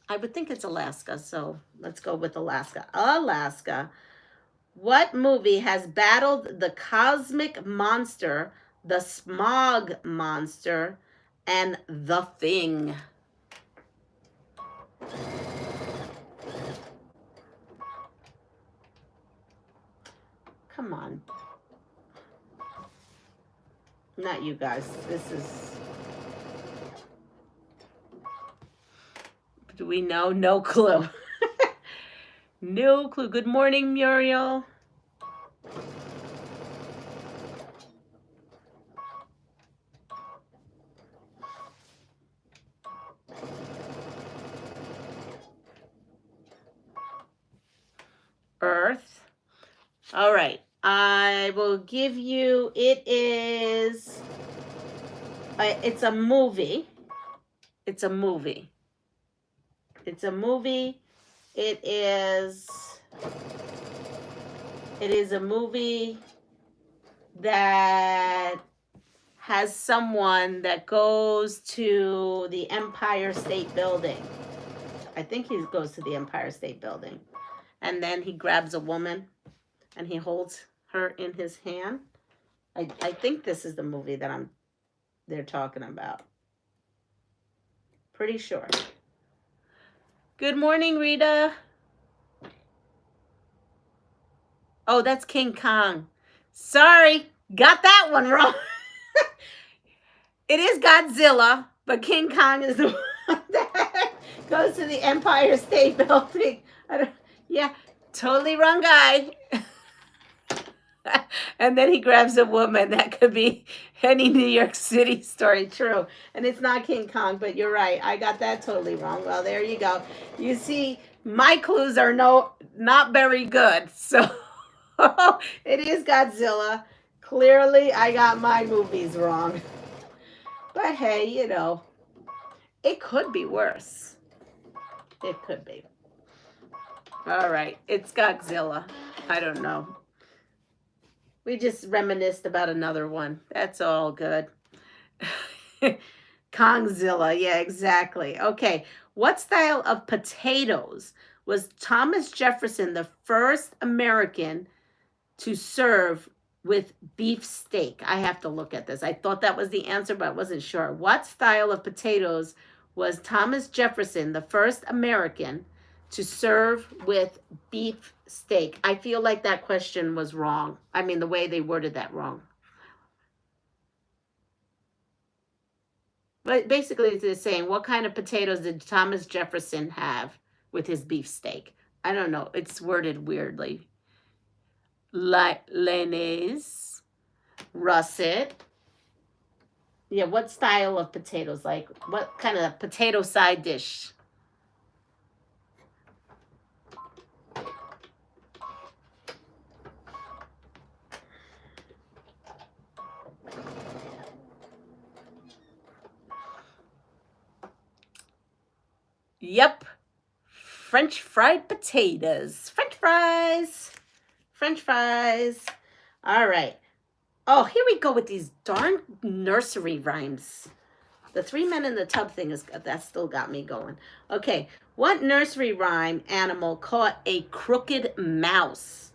I would think it's Alaska, so let's go with Alaska. Alaska. What movie has battled the cosmic monster, the smog monster, and the thing? Come on. Not you guys. This is... Do we know? No clue. No clue. Good morning, Muriel. Earth. All right. I will give you, it is, it's a movie. It's a movie. It's a movie. It is a movie that has someone that goes to the Empire State Building. I think he goes to the Empire State Building. And then he grabs a woman and he holds her in his hand. I think this is the movie that they're talking about. Pretty sure. Good morning, Rita. Oh, that's King Kong. Sorry, got that one wrong. It is Godzilla, but King Kong is the one that goes to the Empire State Building. Yeah, totally wrong guy. And then he grabs a woman. That could be any New York City story, true. And it's not King Kong, but you're right. I got that totally wrong. Well, there you go. You see, my clues are not very good. So it is Godzilla. Clearly, I got my movies wrong. But hey, you know, it could be worse. It could be. All right, it's Godzilla. I don't know. We just reminisced about another one. That's all good. Kongzilla. Yeah, exactly. Okay. What style of potatoes was Thomas Jefferson the first American to serve with beef steak? I have to look at this. I thought that was the answer, but I wasn't sure. What style of potatoes was Thomas Jefferson the first American to serve with beef steak? I feel like that question was wrong. I mean, the way they worded that wrong. But basically, it's saying, what kind of potatoes did Thomas Jefferson have with his beef steak? I don't know. It's worded weirdly. Lyonnaise, russet. Yeah, what style of potatoes? Like, what kind of potato side dish? Yep. French fried potatoes. French fries. French fries. All right. Oh, here we go with these darn nursery rhymes. The 3 Men in the Tub thing that still got me going. Okay. What nursery rhyme animal caught a crooked mouse?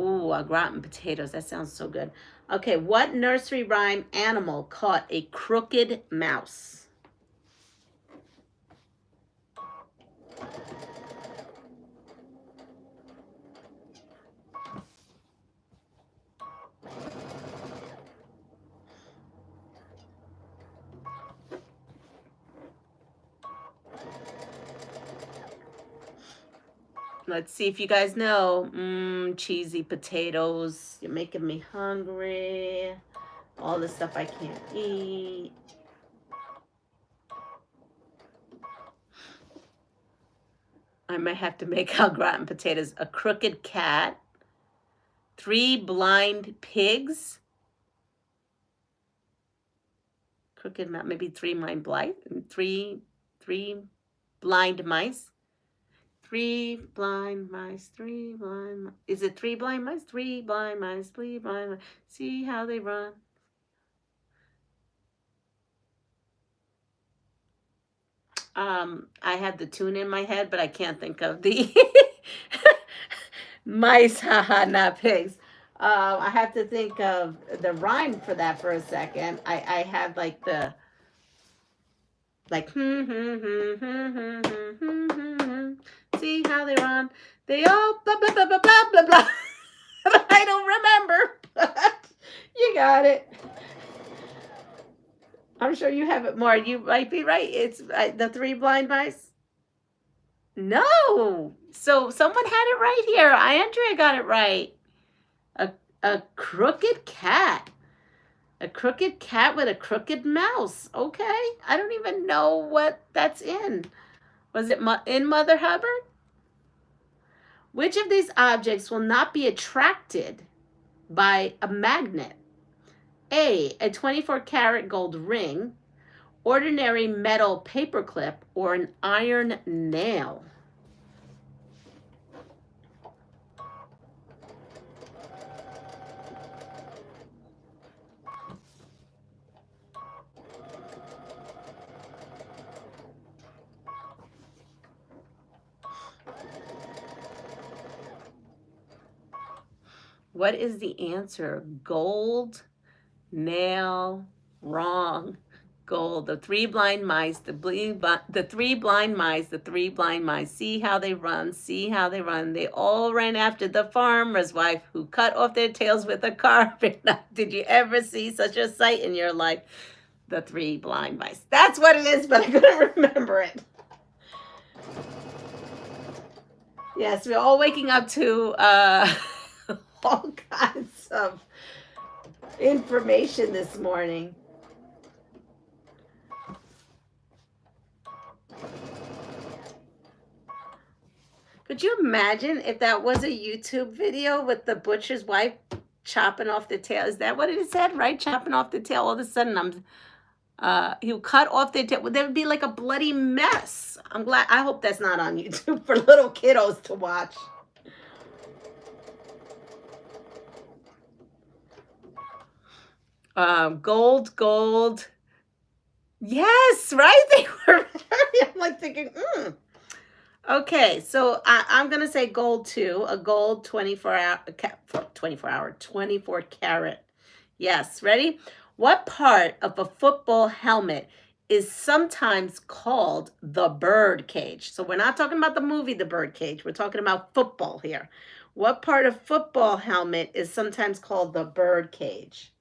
Ooh, a gratin potatoes. That sounds so good. Okay. What nursery rhyme animal caught a crooked mouse? Let's see if you guys know. Cheesy potatoes. You're making me hungry. All the stuff I can't eat. I might have to make au gratin potatoes. A crooked cat. 3 blind pigs. Crooked mouse. Maybe 3 blind blight. 3 blind mice. 3 blind mice, 3 blind mice. Is it 3 blind mice? 3 blind mice, 3 blind mice. See how they run. I had the tune in my head, but I can't think of the mice, haha, not pigs. I have to think of the rhyme for that for a second. I had like the see how they run. They all blah blah blah blah blah blah blah. I don't remember. You got it. I'm sure you have it more. You might be right. It's the 3 blind mice. No. So someone had it right here. Andrea got it right. A crooked cat. A crooked cat with a crooked mouse. Okay. I don't even know what that's in. Was it in Mother Hubbard? Which of these objects will not be attracted by a magnet? A 24-karat gold ring, ordinary metal paperclip, or an iron nail? What is the answer? Gold, nail, wrong. Gold. The 3 blind mice, the 3 blind mice, the 3 blind mice. See how they run, see how they run. They all ran after the farmer's wife who cut off their tails with a carving knife. Did you ever see such a sight in your life? The 3 blind mice. That's what it is, but I couldn't remember it. Yes, we're all waking up to all kinds of information this morning. Could you imagine if that was a YouTube video with the butcher's wife chopping off the tail? Is that what it said, right? Chopping off the tail. All of a sudden, he'll cut off their tail. There would be like a bloody mess. I hope that's not on YouTube for little kiddos to watch. Gold. Yes, right? They were I'm like thinking, Okay, so I'm going to say gold too. A gold 24 karat. Yes, ready? What part of a football helmet is sometimes called the bird cage? So we're not talking about the movie The Bird Cage. We're talking about football here. What part of football helmet is sometimes called the bird cage?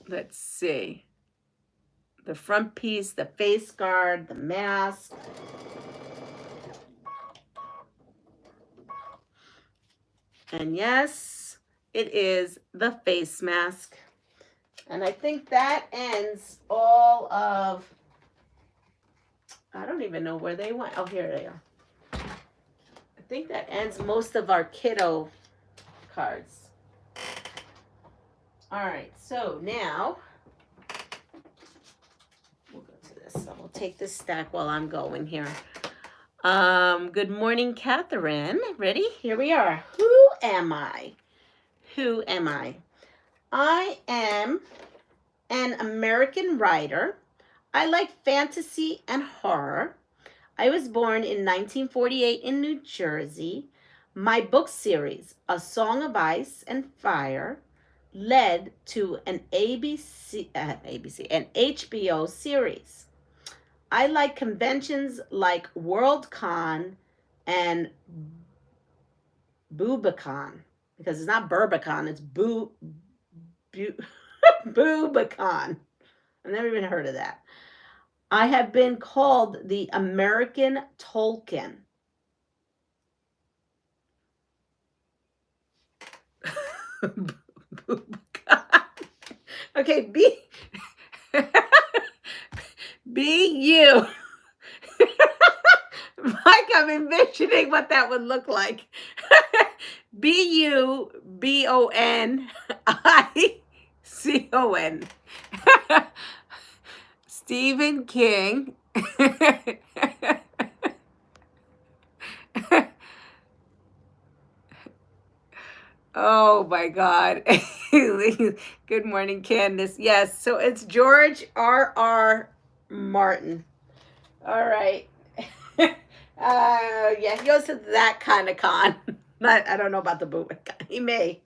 Let's see. The front piece, the face guard, the mask. And yes, it is the face mask. And I think that ends all of, I don't even know where they went. Oh, here they are. I think that ends most of our kiddo cards. All right, so now we'll go to this. So we'll take this stack while I'm going here. Good morning, Catherine. Ready? Here we are. Who am I? Who am I? I am an American writer. I like fantasy and horror. I was born in 1948 in New Jersey. My book series, A Song of Ice and Fire, led to an an HBO series. I like conventions like Worldcon and BoobaCon. because it's not Burbicon, it's Boobicon. I've never even heard of that. I have been called the American Tolkien. Okay, be you. Mike, I'm envisioning what that would look like. Bubonic. Stephen King. Oh my God. Good morning, Candace. Yes, so it's George R.R. Martin. All right. Yeah, he goes to that kind of con. I don't know about the boot. He may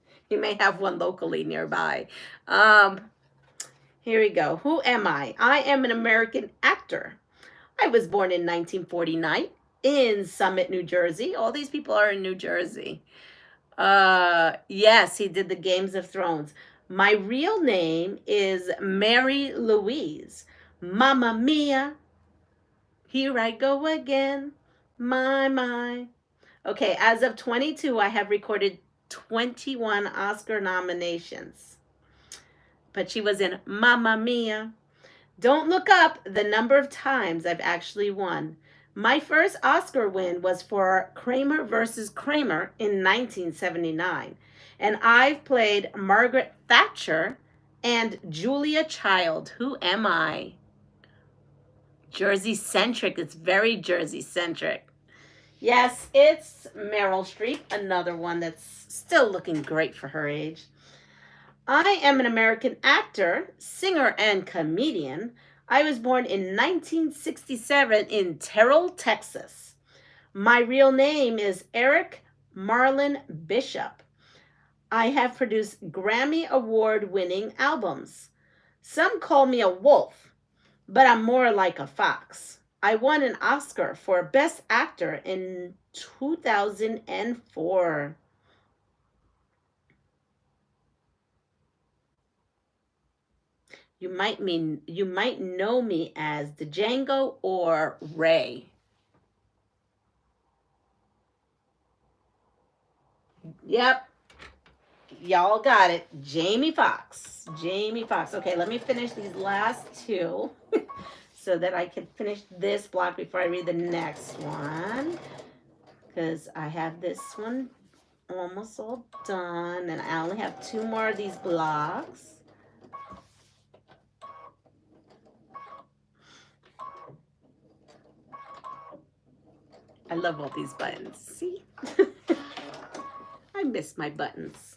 have one locally nearby. Here we go. Who am I? I am an American actor. I was born in 1949 in Summit, New Jersey. All these people are in New Jersey. Yes, he did the Games of Thrones. My real name is Mary Louise. Mamma mia. Here I go again. My. Okay, as of 22, I have recorded 21 Oscar nominations. But she was in Mamma Mia. Don't look up the number of times I've actually won. My first Oscar win was for Kramer versus Kramer in 1979. And I've played Margaret Thatcher and Julia Child. Who am I? Jersey-centric. It's very Jersey-centric. Yes, it's Meryl Streep, another one that's still looking great for her age. I am an American actor, singer, and comedian. I was born in 1967 in Terrell, Texas. My real name is Eric Marlin Bishop. I have produced Grammy Award-winning albums. Some call me a wolf, but I'm more like a fox. I won an Oscar for Best Actor in 2004. You might know me as Django or Ray. Yep. Y'all got it. Jamie Foxx. Jamie Foxx. Okay, let me finish these last two so that I can finish this block before I read the next one. Because I have this one almost all done. And I only have two more of these blocks. I love all these buttons. See? I miss my buttons.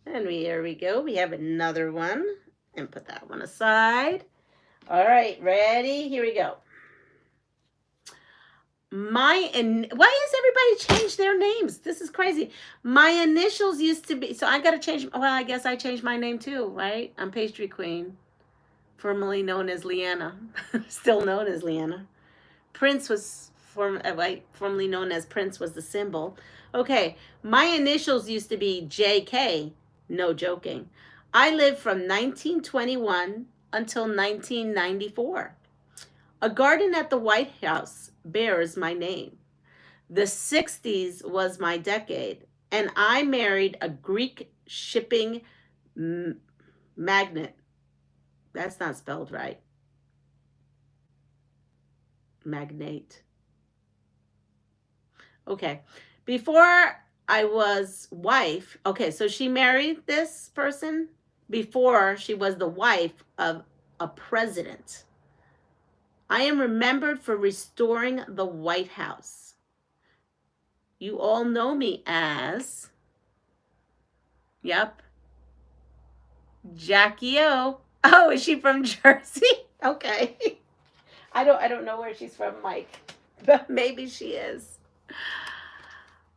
And here we go. We have another one. And put that one aside. All right, ready? Here we go. Why has everybody changed their names? This is crazy. My initials used to be, so I got to change, well, I guess I changed my name too, right? I'm Pastryqueen, formerly known as Leanna, still known as Leanna. Prince was formerly known as Prince was the symbol. Okay, my initials used to be JK, no joking. I lived from 1921 until 1994. A garden at the White House bears my name. The 60s was my decade, and I married a Greek shipping magnate. That's not spelled right. Magnate. Okay. Before I was wife, okay, so she married this person before she was the wife of a president. I am remembered for restoring the White House. You all know me as, yep, Jackie O. Oh, is she from Jersey? Okay. I don't know where she's from, Mike, but maybe she is.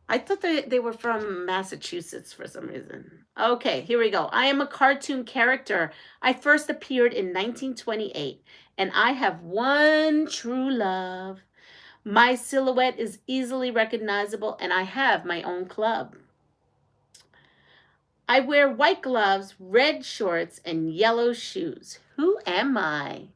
I thought they were from Massachusetts for some reason. Okay, here we go. I am a cartoon character. I first appeared in 1928, and I have one true love. My silhouette is easily recognizable, and I have my own club. I wear white gloves, red shorts, and yellow shoes. Who am I?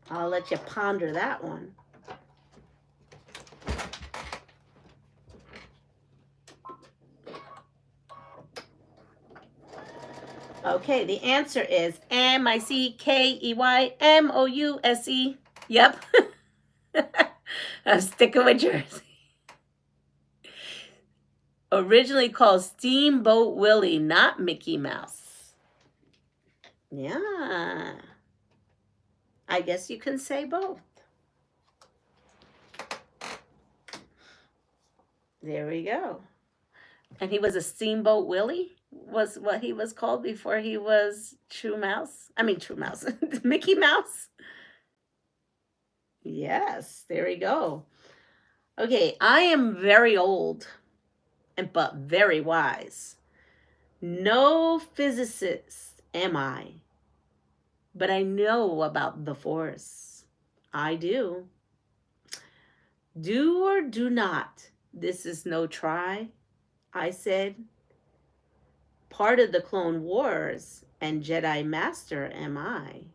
I'll let you ponder that one. Okay, the answer is Mickeymose. Yep. I'm sticking with Jersey. Originally called Steamboat Willie, not Mickey Mouse. Yeah. I guess you can say both. There we go. And he was a Steamboat Willie, was what he was called before he was True Mouse. I mean, True Mouse. Mickey Mouse. Yes, there we go. Okay, I am very old, but very wise. No physicist am I, but I know about the force. I do. Do or do not. This is no try. I said, part of the Clone Wars and Jedi Master am I.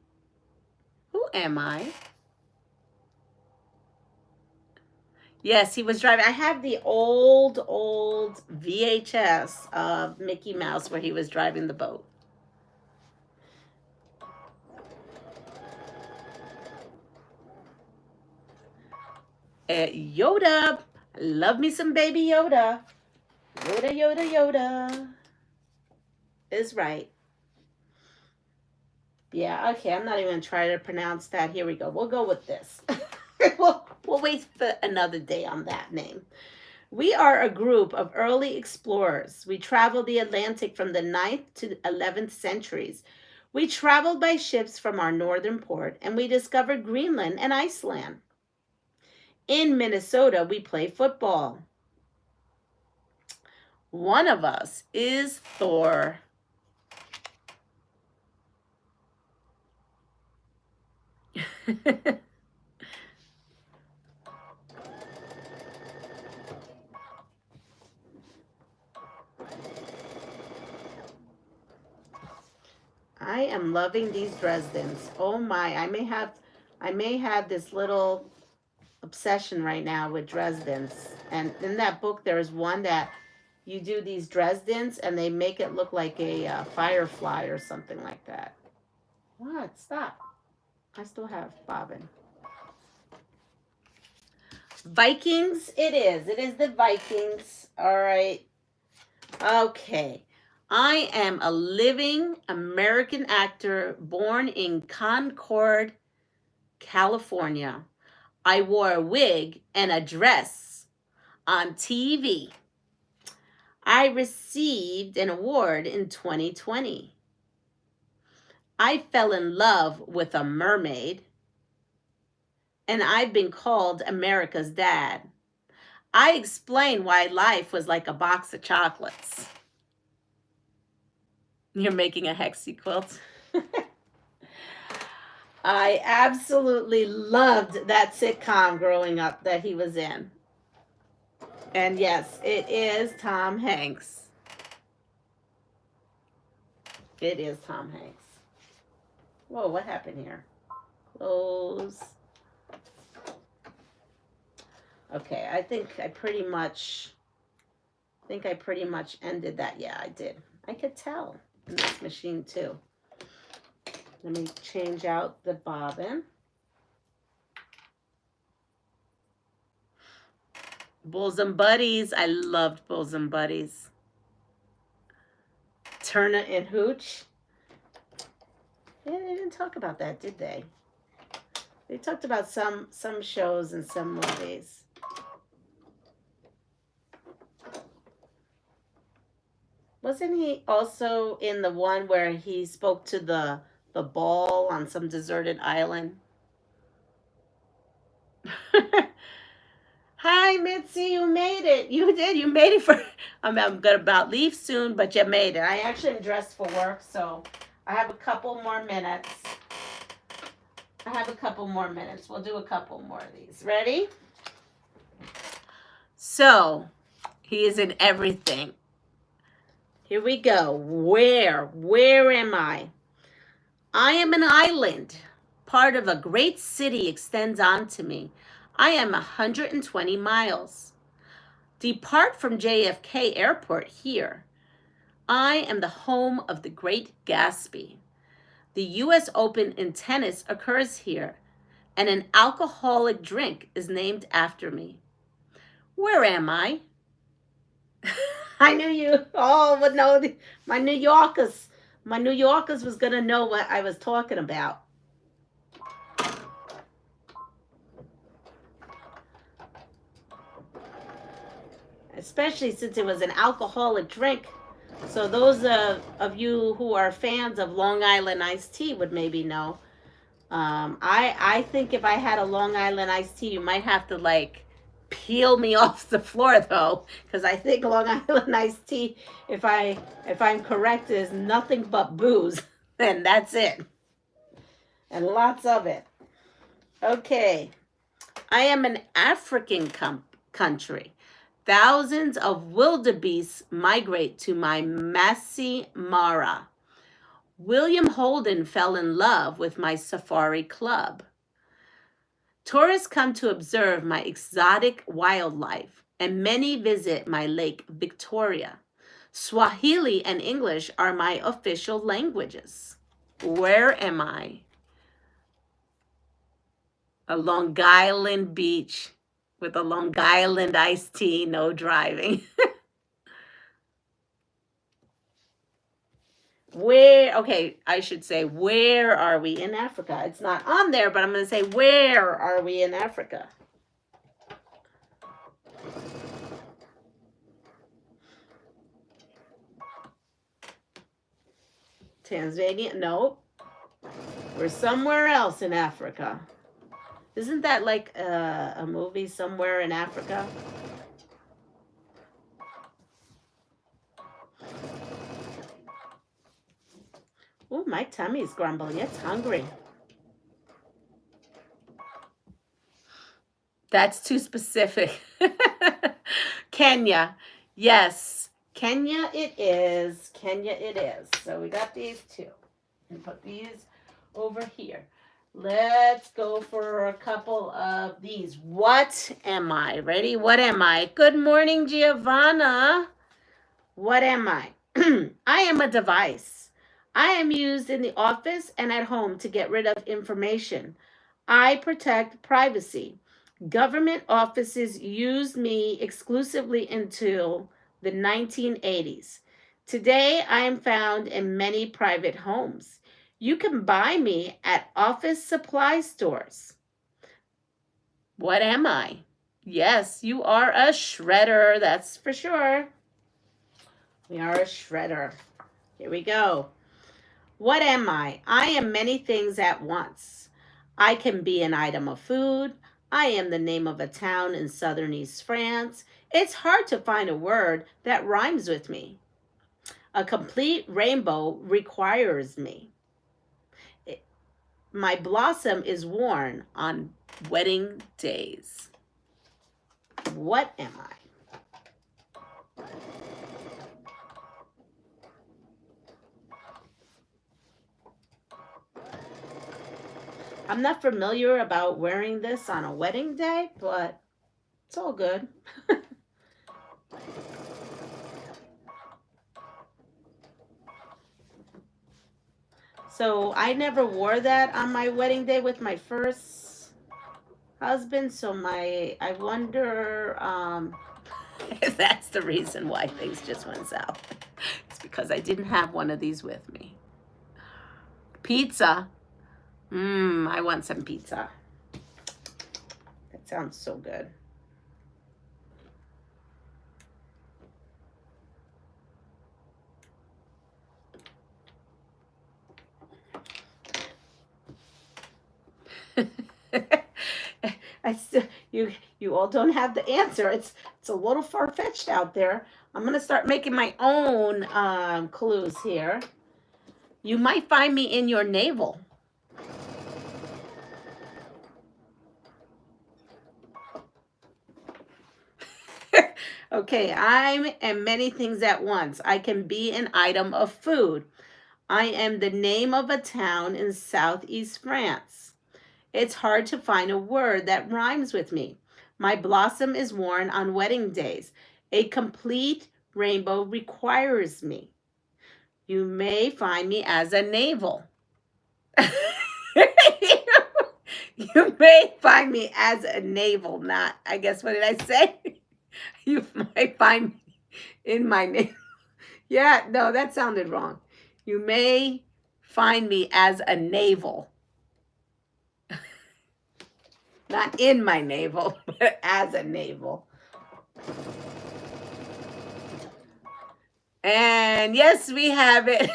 Who am I? Yes, he was driving. I have the old VHS of Mickey Mouse where he was driving the boat. Yoda. Love me some baby Yoda. Yoda, Yoda, Yoda. Is right. Yeah, okay, I'm not even going to try to pronounce that. Here we go. We'll go with this. We'll wait for another day on that name. We are a group of early explorers. We traveled the Atlantic from the 9th to 11th centuries. We traveled by ships from our northern port, and we discovered Greenland and Iceland. In Minnesota, we play football. One of us is Thor. I am loving these Dresdens. Oh my, I may have this little obsession right now with Dresdens. And in that book, there is one that you do these Dresdens and they make it look like a firefly or something like that. What? Stop. I still have bobbin. Vikings it is. It is the Vikings. All right. Okay. I am a living American actor born in Concord, California. I wore a wig and a dress on TV. I received an award in 2020. I fell in love with a mermaid. And I've been called America's dad. I explained why life was like a box of chocolates. You're making a hexie quilt. I absolutely loved that sitcom growing up that he was in. And yes, it is Tom Hanks. It is Tom Hanks. Whoa, what happened here? Close. Okay, I think I pretty much ended that. Yeah, I did. I could tell in this machine too. Let me change out the bobbin. Bulls and Buddies. I loved Bulls and Buddies. Turner and Hooch. Yeah, they didn't talk about that, did they? They talked about some shows and some movies. Wasn't he also in the one where he spoke to the ball on some deserted island? Hi, Mitzi, you made it. You did. You made it for... I'm going to about leave soon, but you made it. I actually am dressed for work, so I have a couple more minutes. I have a couple more minutes. We'll do a couple more of these. Ready? So, he is in everything. Here we go. Where am I? I am an island. Part of a great city extends onto me. I am 120 miles. Depart from JFK Airport here. I am the home of the Great Gatsby. The U.S. Open in tennis occurs here, and an alcoholic drink is named after me. Where am I? I knew you all would know. My New Yorkers was going to know what I was talking about. Especially since it was an alcoholic drink. So those of you who are fans of Long Island iced tea would maybe know. I think if I had a Long Island iced tea, you might have to like peel me off the floor though, because I think Long Island iced tea, if I'm correct, is nothing but booze, and that's it, and lots of it. Okay, I am an African country. Thousands of wildebeests migrate to my Masai Mara. William Holden fell in love with my safari club. Tourists come to observe my exotic wildlife, and many visit my Lake Victoria. Swahili and English are my official languages. Where am I? A Long Island beach with a Long Island iced tea, no driving. Okay, I should say, where are we in Africa? It's not on there, but I'm going to say, where are we in Africa? Tanzania? Nope. We're somewhere else in Africa. Isn't that like a movie, Somewhere in Africa? Oh, my tummy's grumbling. It's hungry. That's too specific. Kenya. Yes. Kenya it is. Kenya it is. So we got these two. And put these over here. Let's go for a couple of these. What am I? Ready? What am I? Good morning, Giovanna. What am I? I am a device. I am used in the office and at home to get rid of information. I protect privacy. Government offices used me exclusively until the 1980s. Today, I am found in many private homes. You can buy me at office supply stores. What am I? Yes, you are a shredder, that's for sure. We are a shredder. Here we go. What am I? I am many things at once. I can be an item of food. I am the name of a town in southern East France. It's hard to find a word that rhymes with me. A complete rainbow requires me. My blossom is worn on wedding days. What am I? I'm not familiar about wearing this on a wedding day, but it's all good. So I never wore that on my wedding day with my first husband. So I wonder if that's the reason why things just went south. It's because I didn't have one of these with me. Pizza. I want some pizza. That sounds so good. You all don't have the answer. It's a little far-fetched out there. I'm gonna start making my own clues here. You might find me in your navel. Okay, I am many things at once. I can be an item of food. I am the name of a town in southeast France. It's hard to find a word that rhymes with me. My blossom is worn on wedding days. A complete rainbow requires me. You may find me as a navel. You may find me as a navel, not, I guess, what did I say? You might find me in my name. Yeah, no, that sounded wrong. You may find me as a navel. Not in my navel, but as a navel. And yes, we have it.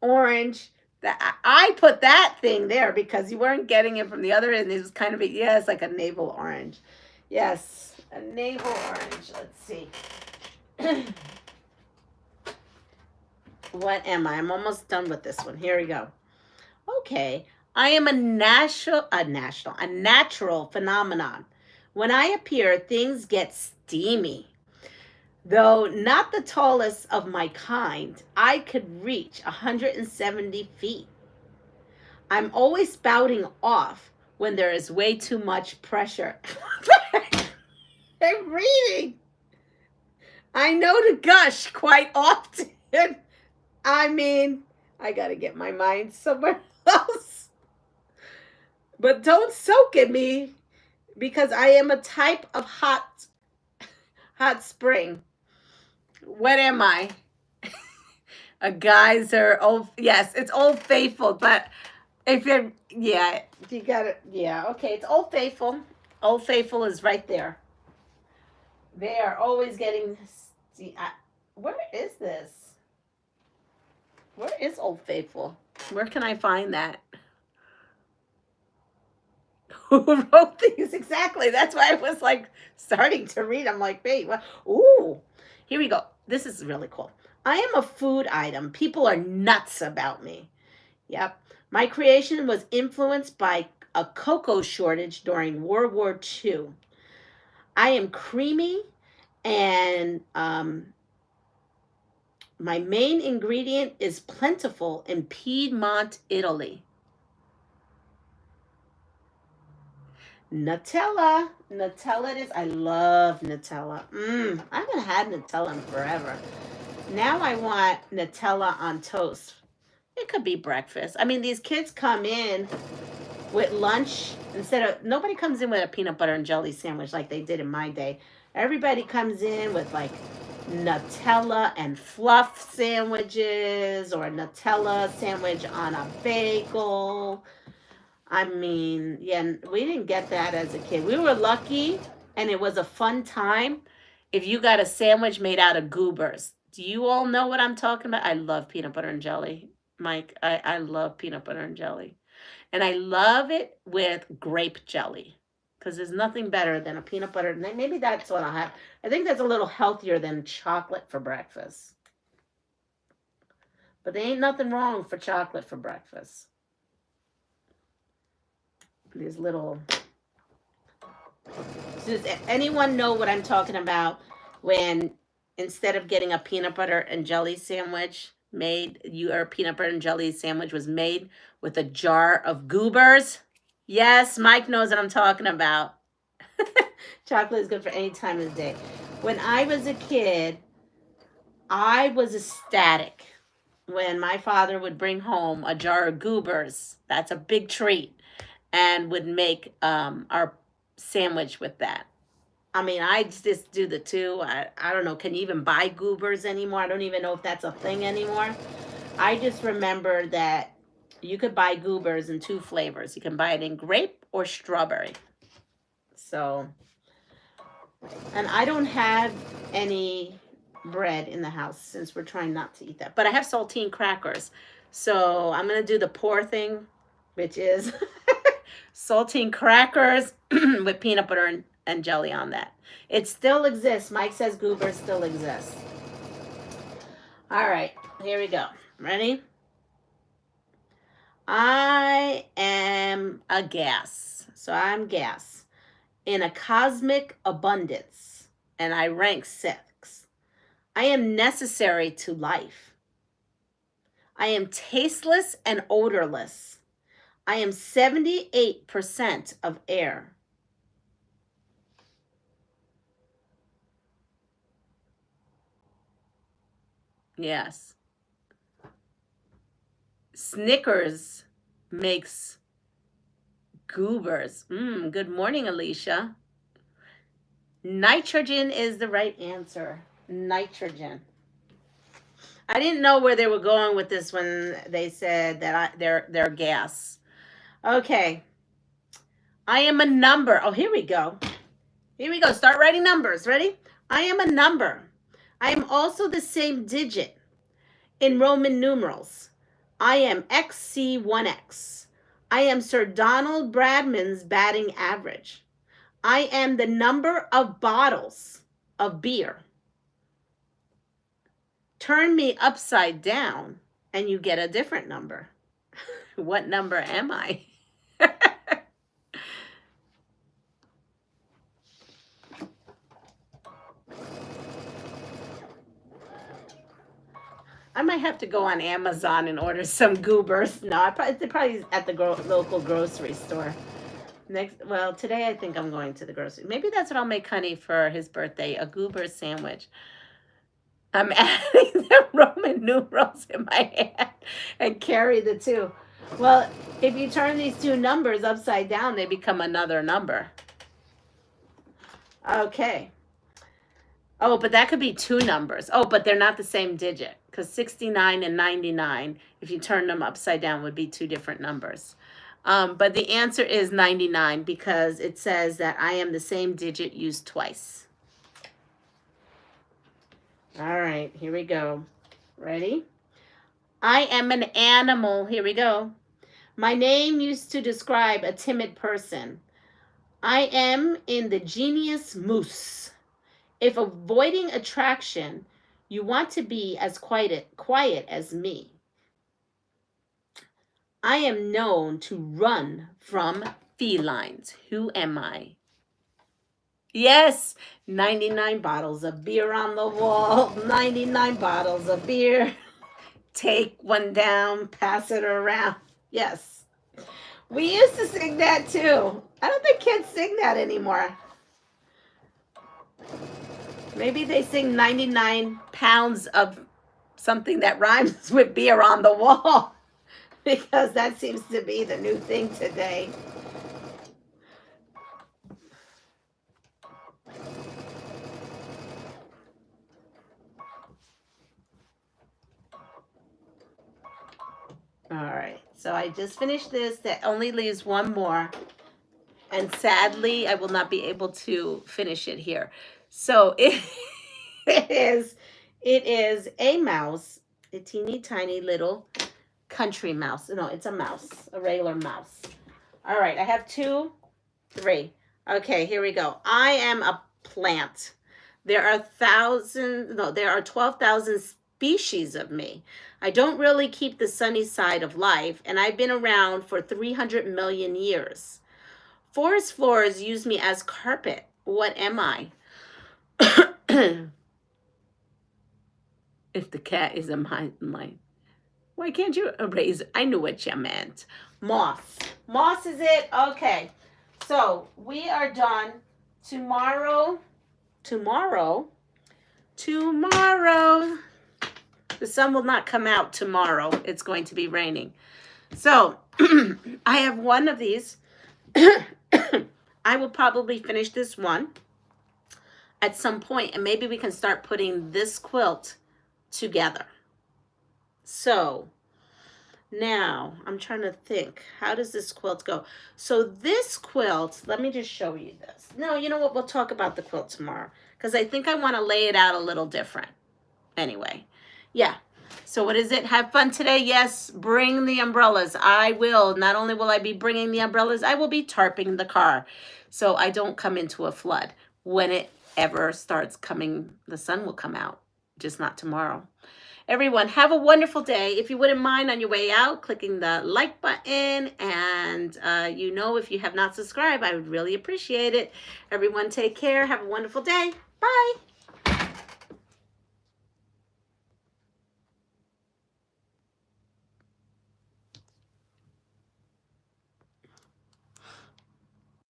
Orange. I put that thing there because you weren't getting it from the other end. It was kind of a, yeah, it's like a navel orange. Yes, a navel orange. Let's see. What am I? I'm almost done with this one. Here we go. Okay. I am a natural phenomenon. When I appear, things get steamy. Though not the tallest of my kind, I could reach 170 feet. I'm always spouting off when there is way too much pressure. I'm reading. I know to gush quite often. I mean, I gotta get my mind somewhere else. But don't soak in me because I am a type of hot spring. What am I? A geyser. Oh, yes, it's Old Faithful. But if you're, yeah, you got it. Yeah, okay, it's Old Faithful. Old Faithful is right there. They are always getting. See, where is this? Where is Old Faithful? Where can I find that? Who wrote these exactly? That's why I was like starting to read. I'm like, wait, what? Ooh, here we go. This is really cool. I am a food item. People are nuts about me. Yep. My creation was influenced by a cocoa shortage during World War II. I am creamy and my main ingredient is plentiful in Piedmont, Italy. Nutella. Nutella it is. I love Nutella. I haven't had Nutella in forever. Now I want Nutella on toast. It could be breakfast. I mean, these kids come in with lunch nobody comes in with a peanut butter and jelly sandwich like they did in my day. Everybody comes in with like Nutella and fluff sandwiches or a Nutella sandwich on a bagel. I mean, yeah, we didn't get that as a kid. We were lucky, and it was a fun time if you got a sandwich made out of goobers. Do you all know what I'm talking about? I love peanut butter and jelly, Mike. I love peanut butter and jelly. And I love it with grape jelly because there's nothing better than a peanut butter. Maybe that's what I'll have. I think that's a little healthier than chocolate for breakfast. But there ain't nothing wrong for chocolate for breakfast. These little. Does anyone know what I'm talking about when instead of getting a peanut butter and jelly sandwich or peanut butter and jelly sandwich was made with a jar of goobers? Yes, Mike knows what I'm talking about. Chocolate is good for any time of the day. When I was a kid, I was ecstatic when my father would bring home a jar of goobers. That's a big treat. And would make our sandwich with that. I mean, I just do the two. I don't know. Can you even buy goobers anymore? I don't even know if that's a thing anymore. I just remember that you could buy goobers in two flavors. You can buy it in grape or strawberry. So, and I don't have any bread in the house since we're trying not to eat that. But I have saltine crackers. So I'm going to do the poor thing, which is saltine crackers with peanut butter and jelly on that. It still exists. Mike says goobers still exist. All right, here we go. Ready? I am a gas. So I'm gas in a cosmic abundance. and I rank 6. I am necessary to life. I am tasteless and odorless. I am 78% of air. Yes. Snickers makes goobers. Good morning, Alicia. Nitrogen is the right answer. Nitrogen. I didn't know where they were going with this when they said that they're gas. Okay. I am a number. Oh, here we go. Here we go. Start writing numbers. Ready? I am a number. I am also the same digit in Roman numerals. I am XC1X. I am Sir Donald Bradman's batting average. I am the number of bottles of beer. Turn me upside down and you get a different number. What number am I? I might have to go on Amazon and order some goobers. No, they're probably at the local grocery store. Well, today I think I'm going to the grocery. Maybe that's what I'll make Honey for his birthday, a goober sandwich. I'm adding the Roman numerals in my hand and carry the 2. Well, if you turn these 2 numbers upside down, they become another number. Okay. Oh, but that could be 2 numbers. Oh, but they're not the same digit, because 69 and 99, if you turn them upside down, would be 2 different numbers. But the answer is 99 because it says that I am the same digit used twice. All right, here we go. Ready? I am an animal. Here we go. My name used to describe a timid person. I am in the genus moose. If avoiding attraction, you want to be as quiet as me. I am known to run from felines. Who am I? Yes, 99 bottles of beer on the wall, 99 bottles of beer. Take one down, pass it around. Yes. We used to sing that too. I don't think kids sing that anymore. Maybe they sing 99 pounds of something that rhymes with beer on the wall. Because that seems to be the new thing today. All right, so I just finished this. That only leaves one more. And sadly, I will not be able to finish it here. So it is a mouse, a teeny tiny little country mouse. No, it's a mouse, a regular mouse. All right, I have 2, 3. Okay, here we go. I am a plant. There are 12,000 species of me. I don't really keep the sunny side of life, and I've been around for 300 million years. Forest floors use me as carpet. What am I? If the cat is a mountain lion, why can't you erase? I knew what you meant. Moss. Moss is it? Okay. So we are done. Tomorrow. The sun will not come out tomorrow. It's going to be raining. So I have one of these. I will probably finish this one at some point, and maybe we can start putting this quilt together. So now I'm trying to think, how does this quilt go? So this quilt, let me just show you this. No, you know what? We'll talk about the quilt tomorrow because I think I want to lay it out a little different. Anyway, yeah. So what is it? Have fun today? Yes, bring the umbrellas. I will. Not only will I be bringing the umbrellas, I will be tarping the car so I don't come into a flood. When it ever starts coming, the sun will come out, just not tomorrow. Everyone, have a wonderful day. If you wouldn't mind on your way out, clicking the like button, and if you have not subscribed, I would really appreciate it. Everyone, take care. Have a wonderful day. Bye.